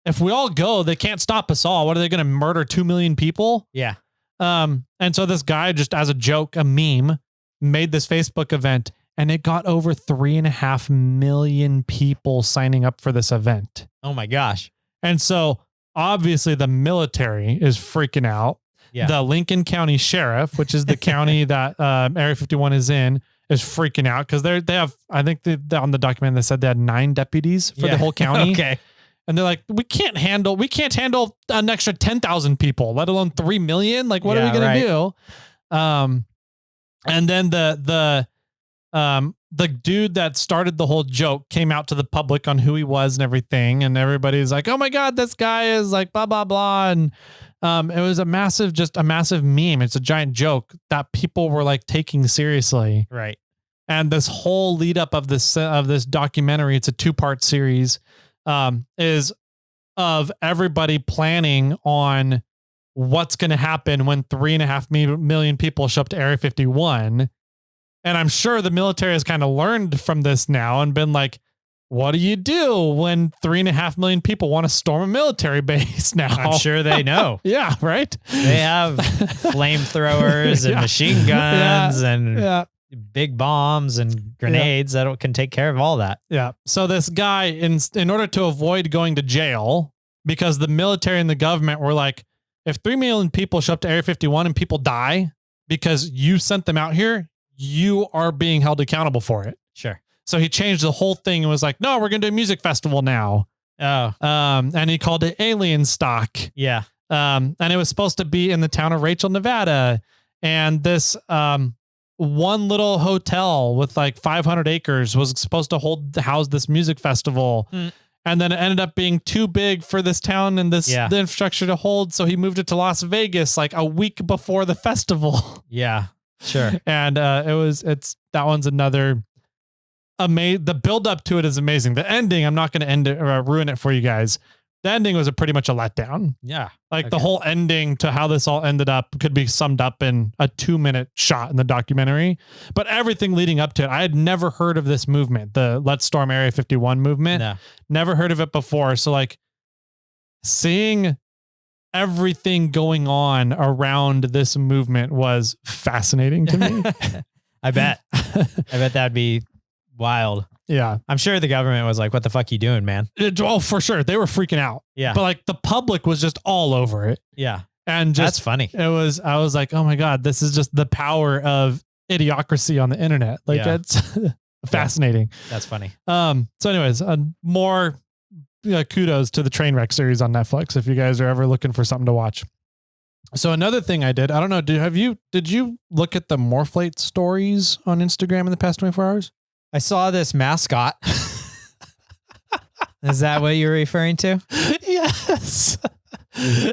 Speaker 1: if we all go, they can't stop us all. What are they going to murder 2 million people?
Speaker 2: Yeah.
Speaker 1: And so this guy just as a joke, a meme, made this Facebook event. And it got over 3.5 million people signing up for this event.
Speaker 2: Oh my gosh.
Speaker 1: And so obviously the military is freaking out.
Speaker 2: Yeah.
Speaker 1: The Lincoln County Sheriff, which is the county that Area 51 is in, is freaking out because they have, I think on the document they said they had 9 deputies for the whole county.
Speaker 2: Okay.
Speaker 1: And they're like, we can't handle an extra 10,000 people, let alone 3 million. Like, what are we going to do? And then the dude that started the whole joke came out to the public on who he was and everything. And everybody's like, oh my God, this guy is like blah, blah, blah. And it was a massive meme. It's a giant joke that people were like taking seriously.
Speaker 2: Right.
Speaker 1: And this whole lead up of this documentary, it's a 2-part series, is of everybody planning on what's going to happen when 3.5 million people show up to Area 51. And I'm sure the military has kind of learned from this now and been like, what do you do when 3.5 million people want to storm a military base now?
Speaker 2: I'm sure they know.
Speaker 1: Yeah, right.
Speaker 2: They have flamethrowers and machine guns and big bombs and grenades that can take care of all that.
Speaker 1: Yeah. So this guy, in order to avoid going to jail, because the military and the government were like, if 3 million people show up to Area 51 and people die because you sent them out here, you are being held accountable for it.
Speaker 2: Sure.
Speaker 1: So he changed the whole thing and was like, no, we're going to do a music festival now.
Speaker 2: Oh.
Speaker 1: And he called it Alien Stock.
Speaker 2: Yeah.
Speaker 1: And it was supposed to be in the town of Rachel, Nevada. And this one little hotel with like 500 acres was supposed to house this music festival. And then it ended up being too big for this town and the infrastructure to hold. So he moved it to Las Vegas like a week before the festival.
Speaker 2: Yeah, sure.
Speaker 1: And that one's another amazing. The build up to it is amazing. The ending, I'm not going to end it or ruin it for you guys. The ending was pretty much a letdown.
Speaker 2: Yeah.
Speaker 1: Like the whole ending to how this all ended up could be summed up in a 2-minute shot in the documentary, but everything leading up to it, I had never heard of this movement, the Let's Storm Area 51 movement. No. Never heard of it before. So like seeing everything going on around this movement was fascinating to me.
Speaker 2: I bet that'd be wild.
Speaker 1: Yeah.
Speaker 2: I'm sure the government was like, what the fuck you doing, man?
Speaker 1: Oh, for sure. They were freaking out.
Speaker 2: Yeah.
Speaker 1: But like the public was just all over it.
Speaker 2: Yeah.
Speaker 1: And just,
Speaker 2: that's funny.
Speaker 1: I was like, oh my God, this is just the power of idiocracy on the internet. Like it's fascinating.
Speaker 2: That's funny.
Speaker 1: So anyways, more kudos to the Trainwreck series on Netflix. If you guys are ever looking for something to watch. So another thing I did, I don't know. Did you look at the Morphlate stories on Instagram in the past 24 hours?
Speaker 2: I saw this mascot. Is that what you're referring to?
Speaker 1: Yes.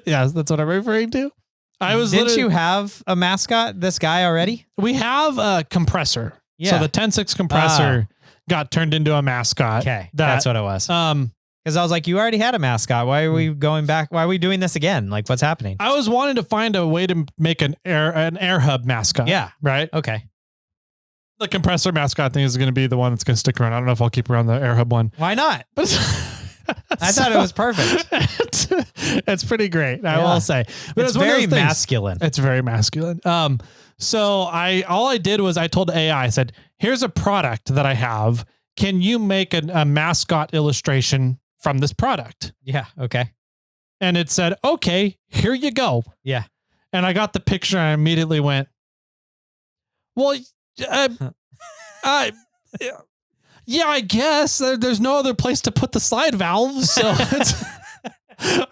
Speaker 1: Yes, that's what I'm referring to.
Speaker 2: Didn't you have a mascot, this guy already?
Speaker 1: We have a compressor.
Speaker 2: Yeah.
Speaker 1: So the 10.6 compressor got turned into a mascot.
Speaker 2: Okay. That's what it was. Because I was like, you already had a mascot. Why are we going back? Why are we doing this again? Like, what's happening?
Speaker 1: I was wanting to find a way to make an air hub mascot.
Speaker 2: Yeah.
Speaker 1: Right.
Speaker 2: Okay.
Speaker 1: The compressor mascot thing is going to be the one that's going to stick around. I don't know if I'll keep around the air hub one.
Speaker 2: Why not?
Speaker 1: But
Speaker 2: I thought it was perfect.
Speaker 1: It's pretty great. I will say, but
Speaker 2: it's very masculine.
Speaker 1: It's very masculine. So all I did was I told AI, I said, here's a product that I have. Can you make a mascot illustration from this product?
Speaker 2: Yeah. Okay.
Speaker 1: And it said, okay, here you go.
Speaker 2: Yeah.
Speaker 1: And I got the picture and I immediately went, well, yeah, I guess there's no other place to put the slide valves. So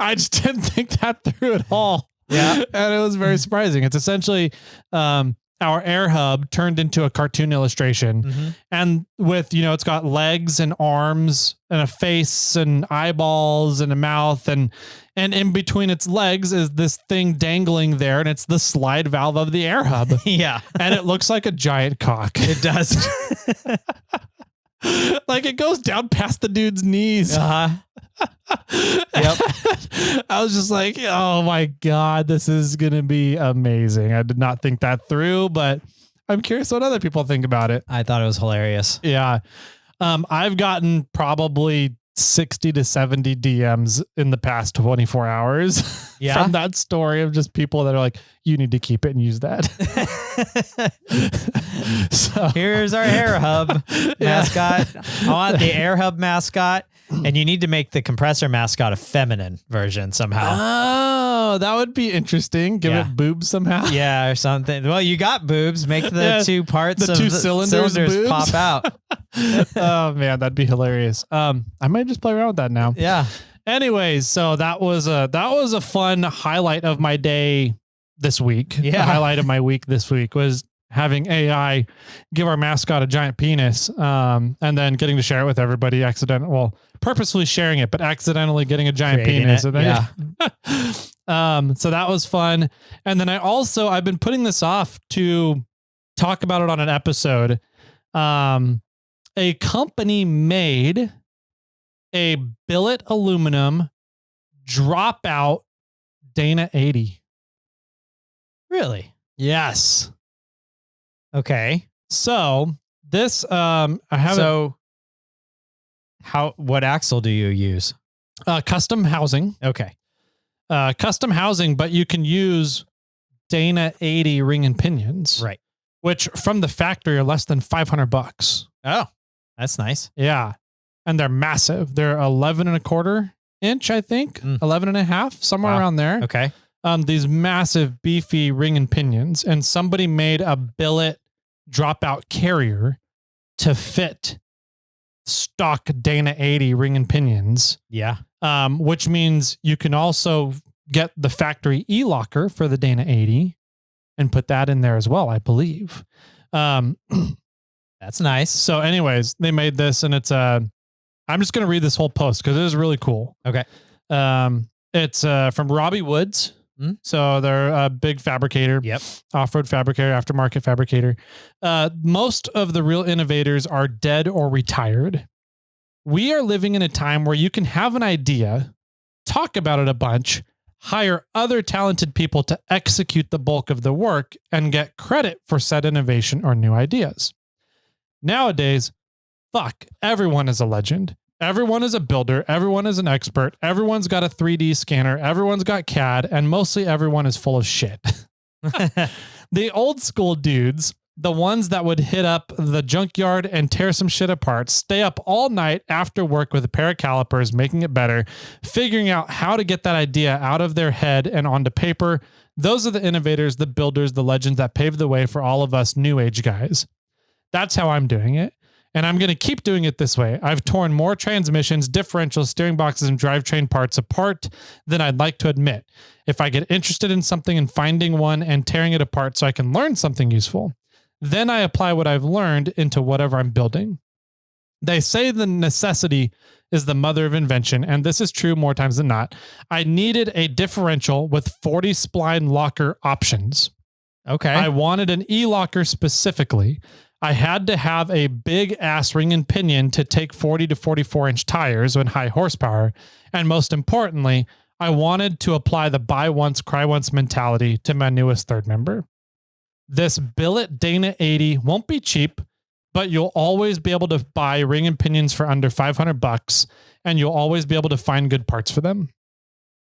Speaker 1: I just didn't think that through at all.
Speaker 2: Yeah.
Speaker 1: And it was very surprising. It's essentially, our air hub turned into a cartoon illustration and with, it's got legs and arms and a face and eyeballs and a mouth and in between its legs is this thing dangling there and it's the slide valve of the air hub.
Speaker 2: Yeah.
Speaker 1: And it looks like a giant cock.
Speaker 2: It does.
Speaker 1: Like it goes down past the dude's knees.
Speaker 2: Yep.
Speaker 1: I was just like, oh my God, this is going to be amazing. I did not think that through, but I'm curious what other people think about it.
Speaker 2: I thought it was hilarious.
Speaker 1: Yeah. I've gotten probably 60 to 70 DMs in the past 24 hours from that story of just people that are like, you need to keep it and use that. So
Speaker 2: here's our air hub mascot. I want the air hub mascot. And you need to make the compressor mascot a feminine version somehow.
Speaker 1: Oh, that would be interesting. Give it boobs somehow.
Speaker 2: Yeah, or something. Well, you got boobs. Make the two parts
Speaker 1: the
Speaker 2: of
Speaker 1: two
Speaker 2: the
Speaker 1: cylinders
Speaker 2: pop out.
Speaker 1: Oh man, that'd be hilarious. I might just play around with that now.
Speaker 2: Yeah.
Speaker 1: Anyways, so that was a fun highlight of my day this week.
Speaker 2: Yeah.
Speaker 1: The highlight of my week this week was having AI give our mascot a giant penis, and then getting to share it with everybody purposefully sharing it, but accidentally getting a giant penis. So that was fun. And then I've been putting this off to talk about it on an episode. A company made a billet aluminum dropout Dana 80.
Speaker 2: Really?
Speaker 1: Yes.
Speaker 2: Okay.
Speaker 1: So this, I have
Speaker 2: what axle do you use?
Speaker 1: custom housing.
Speaker 2: Okay.
Speaker 1: Custom housing, but you can use Dana 80 ring and pinions,
Speaker 2: Right.
Speaker 1: which from the factory are less than $500.
Speaker 2: Oh, that's nice.
Speaker 1: Yeah. And they're massive. They're 11.25 inch, I think, 11.5, somewhere around there.
Speaker 2: Okay.
Speaker 1: These massive beefy ring and pinions, and somebody made a billet dropout carrier to fit stock Dana 80 ring and pinions.
Speaker 2: Yeah.
Speaker 1: Which means you can also get the factory e-locker for the Dana 80 and put that in there as well, I believe.
Speaker 2: That's nice.
Speaker 1: So anyways, they made this, and it's I'm just going to read this whole post because it is really cool.
Speaker 2: Okay.
Speaker 1: It's from Robbie Woods. So they're a big fabricator.
Speaker 2: Yep.
Speaker 1: Off-road fabricator, aftermarket fabricator. Most of the real innovators are dead or retired. We are living in a time where you can have an idea, talk about it a bunch, hire other talented people to execute the bulk of the work, and get credit for said innovation or new ideas. Nowadays, everyone is a legend. Everyone is a builder. Everyone is an expert. Everyone's got a 3D scanner. Everyone's got CAD, and mostly everyone is full of shit. The old school dudes, the ones that would hit up the junkyard and tear some shit apart, stay up all night after work with a pair of calipers, making it better, figuring out how to get that idea out of their head and onto paper. Those are the innovators, the builders, the legends that paved the way for all of us new age guys. That's how I'm doing it. And I'm going to keep doing it this way. I've torn more transmissions, differentials, steering boxes, and drivetrain parts apart than I'd like to admit. If I get interested in something and finding one and tearing it apart so I can learn something useful, then I apply what I've learned into whatever I'm building. They say the necessity is the mother of invention, and this is true more times than not. I needed a differential with 40 spline locker options.
Speaker 2: Okay.
Speaker 1: I wanted an e-locker specifically. I had to have a big ass ring and pinion to take 40 to 44 inch tires and high horsepower. And most importantly, I wanted to apply the buy once, cry once mentality to my newest third member. This billet Dana 80 won't be cheap, but you'll always be able to buy ring and pinions for under $500, and you'll always be able to find good parts for them.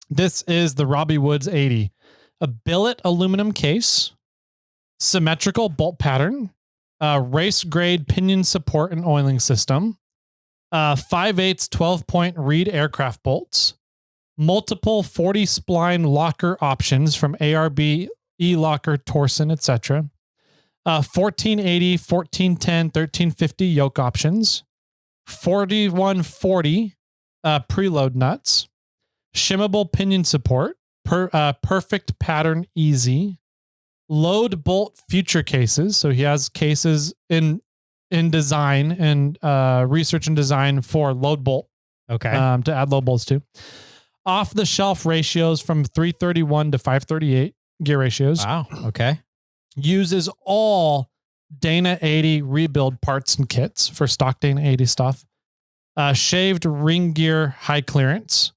Speaker 1: This is the Robbie Woods 80, a billet aluminum case, symmetrical bolt pattern, race grade pinion support and oiling system, 5/8 12-point Reed aircraft bolts, multiple 40 spline locker options from ARB, E-Locker, Torsen, etc. 1480, 1410, 1350 yoke options, 4140 preload nuts, shimmable pinion support, perfect pattern easy, load bolt future cases. So he has cases in design and research and design for load bolt.
Speaker 2: Okay.
Speaker 1: To add load bolts to. Off the shelf ratios from 331 to 538 gear ratios.
Speaker 2: Wow. Okay.
Speaker 1: Uses all Dana 80 rebuild parts and kits for stock Dana 80 stuff. Shaved ring gear high clearance.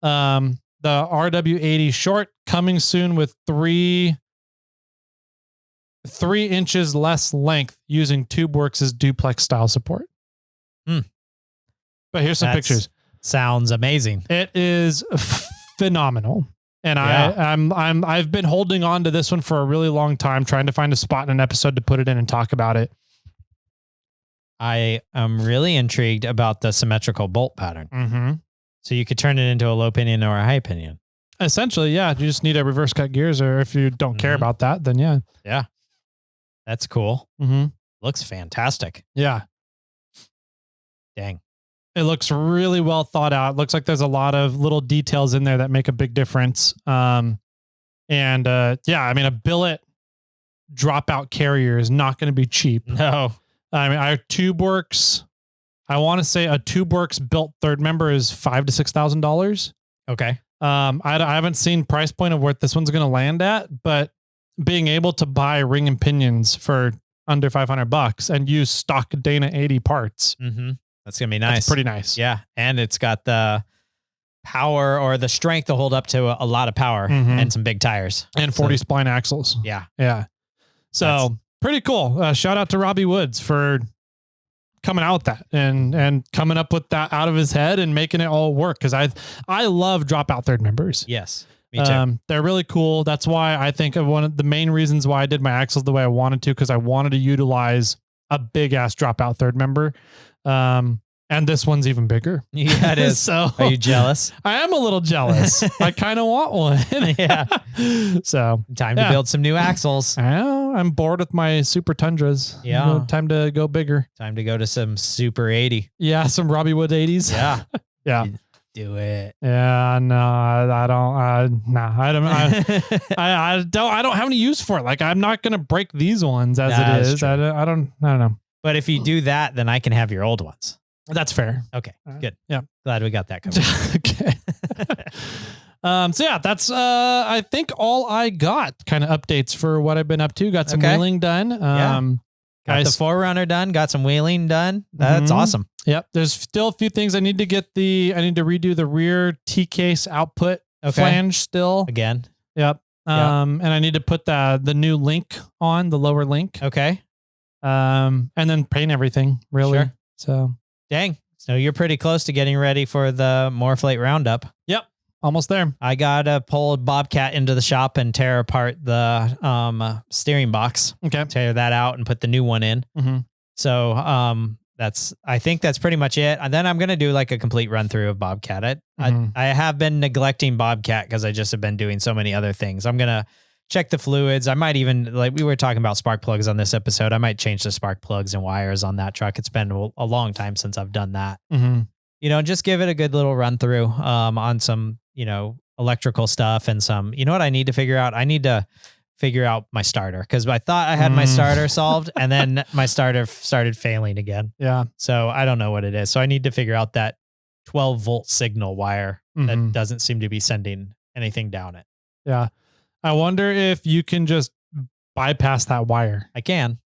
Speaker 1: The RW80 short coming soon with 3 inches less length using TubeWorks' duplex style support. But here's some pictures.
Speaker 2: Sounds amazing.
Speaker 1: It is phenomenal. And I've been holding on to this one for a really long time, trying to find a spot in an episode to put it in and talk about it.
Speaker 2: I am really intrigued about the symmetrical bolt pattern.
Speaker 1: Mm-hmm.
Speaker 2: So you could turn it into a low pinion or a high pinion.
Speaker 1: Essentially, yeah. You just need a reverse cut gears, or if you don't care about that, then yeah.
Speaker 2: Yeah. That's cool.
Speaker 1: Mm-hmm.
Speaker 2: Looks fantastic.
Speaker 1: Yeah.
Speaker 2: Dang.
Speaker 1: It looks really well thought out. It looks like there's a lot of little details in there that make a big difference. Yeah, I mean, a billet dropout carrier is not going to be cheap.
Speaker 2: No.
Speaker 1: I mean, our TubeWorks, I want to say a TubeWorks built third member is $5,000 to $6,000.
Speaker 2: Okay.
Speaker 1: I haven't seen price point of where this one's going to land at, but being able to buy ring and pinions for under $500 and use stock Dana 80 parts.
Speaker 2: Mm-hmm. That's going to be nice.
Speaker 1: That's pretty nice.
Speaker 2: Yeah. And it's got the power or the strength to hold up to a lot of power and some big tires.
Speaker 1: And 40 spline axles.
Speaker 2: Yeah.
Speaker 1: Yeah. So pretty cool. Shout out to Robbie Woods for coming out with that and coming up with that out of his head and making it all work. Cause I love dropout third members.
Speaker 2: Yes. Me too.
Speaker 1: They're really cool. That's why I think of one of the main reasons why I did my axles the way I wanted to, cause I wanted to utilize a big ass dropout third member. And this one's even bigger.
Speaker 2: Yeah, it is.
Speaker 1: So
Speaker 2: are you jealous?
Speaker 1: I am a little jealous. I kind of want one.
Speaker 2: Yeah.
Speaker 1: So
Speaker 2: time to build some new axles.
Speaker 1: I'm bored with my Super Tundras.
Speaker 2: Yeah.
Speaker 1: Time to go bigger.
Speaker 2: Time to go to some Super 80.
Speaker 1: Yeah. Some Robbie Wood 80s.
Speaker 2: Yeah.
Speaker 1: Yeah.
Speaker 2: Do it.
Speaker 1: Yeah. No, I don't. No, I don't have any use for it. Like, I'm not going to break these ones as it is. I don't know.
Speaker 2: But if you do that, then I can have your old ones.
Speaker 1: That's fair.
Speaker 2: Okay, good.
Speaker 1: Yeah.
Speaker 2: Glad we got that covered.
Speaker 1: Okay. So yeah, that's I think all I got kind of updates for what I've been up to. Got some wheeling done.
Speaker 2: Got the Forerunner done, got some wheeling done. That's awesome.
Speaker 1: Yep. There's still a few things I need to get I need to redo the rear T-case output flange still.
Speaker 2: Again.
Speaker 1: Yep. And I need to put the new link on, the lower link.
Speaker 2: Okay.
Speaker 1: And then paint everything really.
Speaker 2: Sure.
Speaker 1: So
Speaker 2: dang. So you're pretty close to getting ready for the Moreflate Roundup.
Speaker 1: Yep. Almost there.
Speaker 2: I got to pull Bobcat into the shop and tear apart the steering box.
Speaker 1: Okay.
Speaker 2: Tear that out and put the new one in.
Speaker 1: Mm-hmm.
Speaker 2: So I think that's pretty much it. And then I'm going to do like a complete run through of Bobcat. I have been neglecting Bobcat because I just have been doing so many other things. I'm going to check the fluids. I might even, like we were talking about spark plugs on this episode, I might change the spark plugs and wires on that truck. It's been a long time since I've done that.
Speaker 1: Mm-hmm.
Speaker 2: You know, just give it a good little run through on some, electrical stuff and some, what I need to figure out? I need to figure out my starter because I thought I had my starter solved and then my starter started failing again.
Speaker 1: Yeah.
Speaker 2: So I don't know what it is. So I need to figure out that 12-volt signal wire that doesn't seem to be sending anything down it.
Speaker 1: Yeah. I wonder if you can just bypass that wire.
Speaker 2: I can.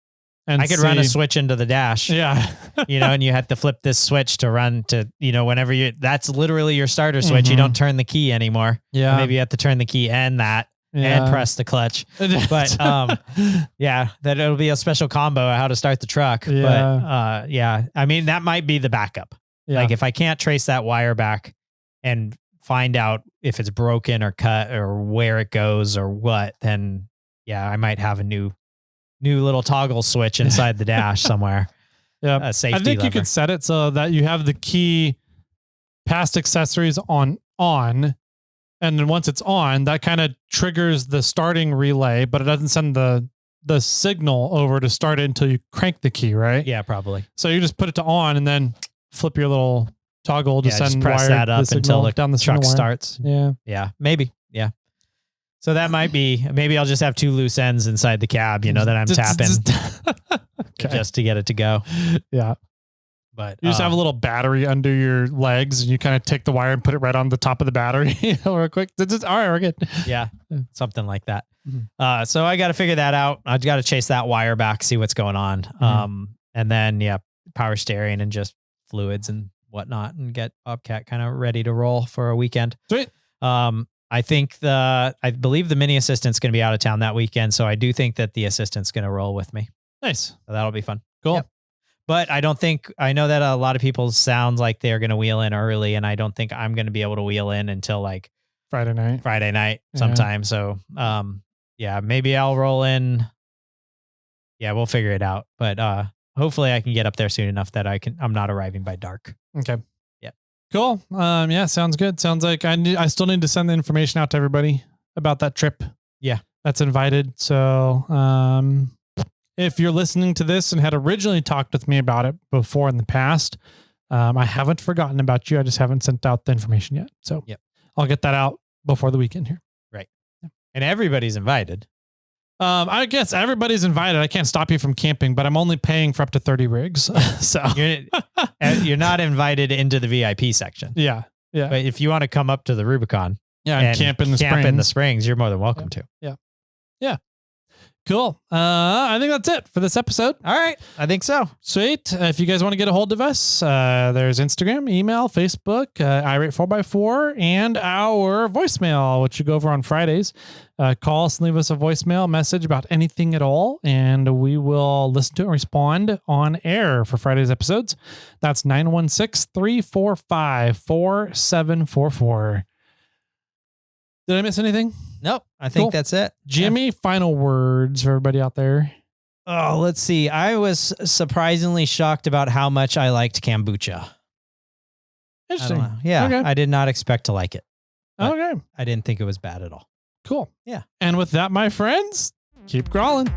Speaker 1: And
Speaker 2: I could run a switch into the dash.
Speaker 1: Yeah.
Speaker 2: And you have to flip this switch to run to, whenever that's literally your starter switch. You don't turn the key anymore.
Speaker 1: Yeah.
Speaker 2: Maybe you have to turn the key and press the clutch. But that it'll be a special combo of how to start the truck.
Speaker 1: Yeah.
Speaker 2: But I mean, that might be the backup.
Speaker 1: Yeah.
Speaker 2: Like if I can't trace that wire back and find out if it's broken or cut or where it goes or what, then I might have a new little toggle switch inside the dash somewhere.
Speaker 1: Yeah.
Speaker 2: A safety
Speaker 1: I think
Speaker 2: lever.
Speaker 1: you could set it so that you have the key past accessories on, and then once it's on, that kind of triggers the starting relay, but it doesn't send the signal over to start it until you crank the key, right?
Speaker 2: Yeah, probably.
Speaker 1: So you just put it to on and then flip your little toggle to send
Speaker 2: just press
Speaker 1: wire
Speaker 2: that up until the
Speaker 1: down the
Speaker 2: truck
Speaker 1: wire.
Speaker 2: starts.
Speaker 1: Yeah.
Speaker 2: Yeah, maybe. Yeah. So that might be, maybe I'll just have two loose ends inside the cab, that I'm tapping just to get it to go.
Speaker 1: Yeah.
Speaker 2: But
Speaker 1: you just have a little battery under your legs and you kind of take the wire and put it right on the top of the battery real quick. All right, we're good.
Speaker 2: Yeah. Something like that.
Speaker 1: Mm-hmm.
Speaker 2: So I got to figure that out. I've got to chase that wire back, see what's going on.
Speaker 1: Mm-hmm.
Speaker 2: And then, power steering and just fluids and whatnot and get Bobcat kind of ready to roll for a weekend.
Speaker 1: Sweet.
Speaker 2: I think I believe the mini assistant's going to be out of town that weekend. So I do think that the assistant's going to roll with me.
Speaker 1: Nice.
Speaker 2: So that'll be fun.
Speaker 1: Cool.
Speaker 2: Yep. But I know that a lot of people sound like they're going to wheel in early, and I don't think I'm going to be able to wheel in until like
Speaker 1: Friday night
Speaker 2: sometime. So, maybe I'll roll in. Yeah, we'll figure it out. But, hopefully I can get up there soon enough that I'm not arriving by dark.
Speaker 1: Okay.
Speaker 2: Yeah.
Speaker 1: Cool. Sounds good. Sounds like I still need to send the information out to everybody about that trip.
Speaker 2: Yeah.
Speaker 1: That's invited. So, if you're listening to this and had originally talked with me about it before in the past, I haven't forgotten about you. I just haven't sent out the information yet. So I'll get that out before the weekend here.
Speaker 2: Right. Yeah. And everybody's invited.
Speaker 1: I guess everybody's invited. I can't stop you from camping, but I'm only paying for up to 30 rigs. So
Speaker 2: you're not invited into the VIP section.
Speaker 1: Yeah. Yeah.
Speaker 2: But if you want to come up to the Rubicon
Speaker 1: and camp in the springs,
Speaker 2: you're more than welcome to.
Speaker 1: Yeah. Yeah. Cool. I think that's it for this episode.
Speaker 2: All right. I think so.
Speaker 1: Sweet. If you guys want to get a hold of us, there's Instagram, email, Facebook, irate 4x4, and our voicemail, which you go over on Fridays. Call us and leave us a voicemail message about anything at all, and we will listen to it and respond on air for Friday's episodes. That's 916-345-4744. Did I miss anything?
Speaker 2: Nope. I think that's it.
Speaker 1: Jimmy, final words for everybody out there.
Speaker 2: Oh, let's see. I was surprisingly shocked about how much I liked kombucha.
Speaker 1: Interesting.
Speaker 2: Yeah.
Speaker 1: Okay.
Speaker 2: I did not expect to like it.
Speaker 1: Okay.
Speaker 2: I didn't think it was bad at all.
Speaker 1: Cool.
Speaker 2: Yeah.
Speaker 1: And with that, my friends, keep crawling.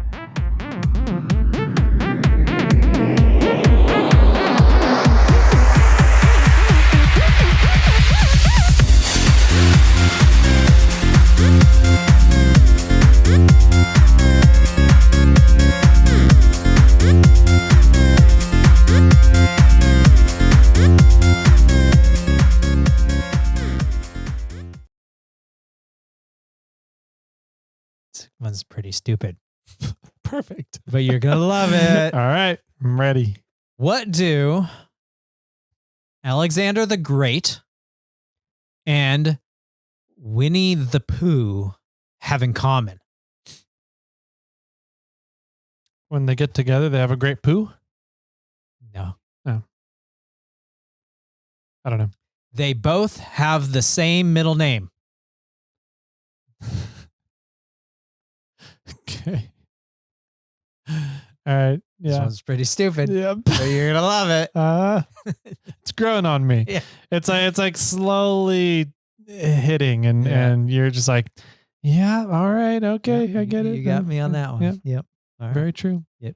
Speaker 2: This one's pretty stupid.
Speaker 1: Perfect.
Speaker 2: But you're going to love it.
Speaker 1: All right. I'm ready.
Speaker 2: What do Alexander the Great and Winnie the Pooh have in common?
Speaker 1: When they get together, they have a great poo?
Speaker 2: No.
Speaker 1: I don't know.
Speaker 2: They both have the same middle name.
Speaker 1: Okay. All right.
Speaker 2: This
Speaker 1: Yeah.
Speaker 2: one's pretty stupid.
Speaker 1: Yep.
Speaker 2: But you're going to love it.
Speaker 1: It's growing on me.
Speaker 2: Yeah.
Speaker 1: It's like slowly hitting and you're just like, yeah, all right. Okay. I get it.
Speaker 2: You got me on that one.
Speaker 1: Yeah.
Speaker 2: Yep. All right.
Speaker 1: Very true.
Speaker 2: Yep.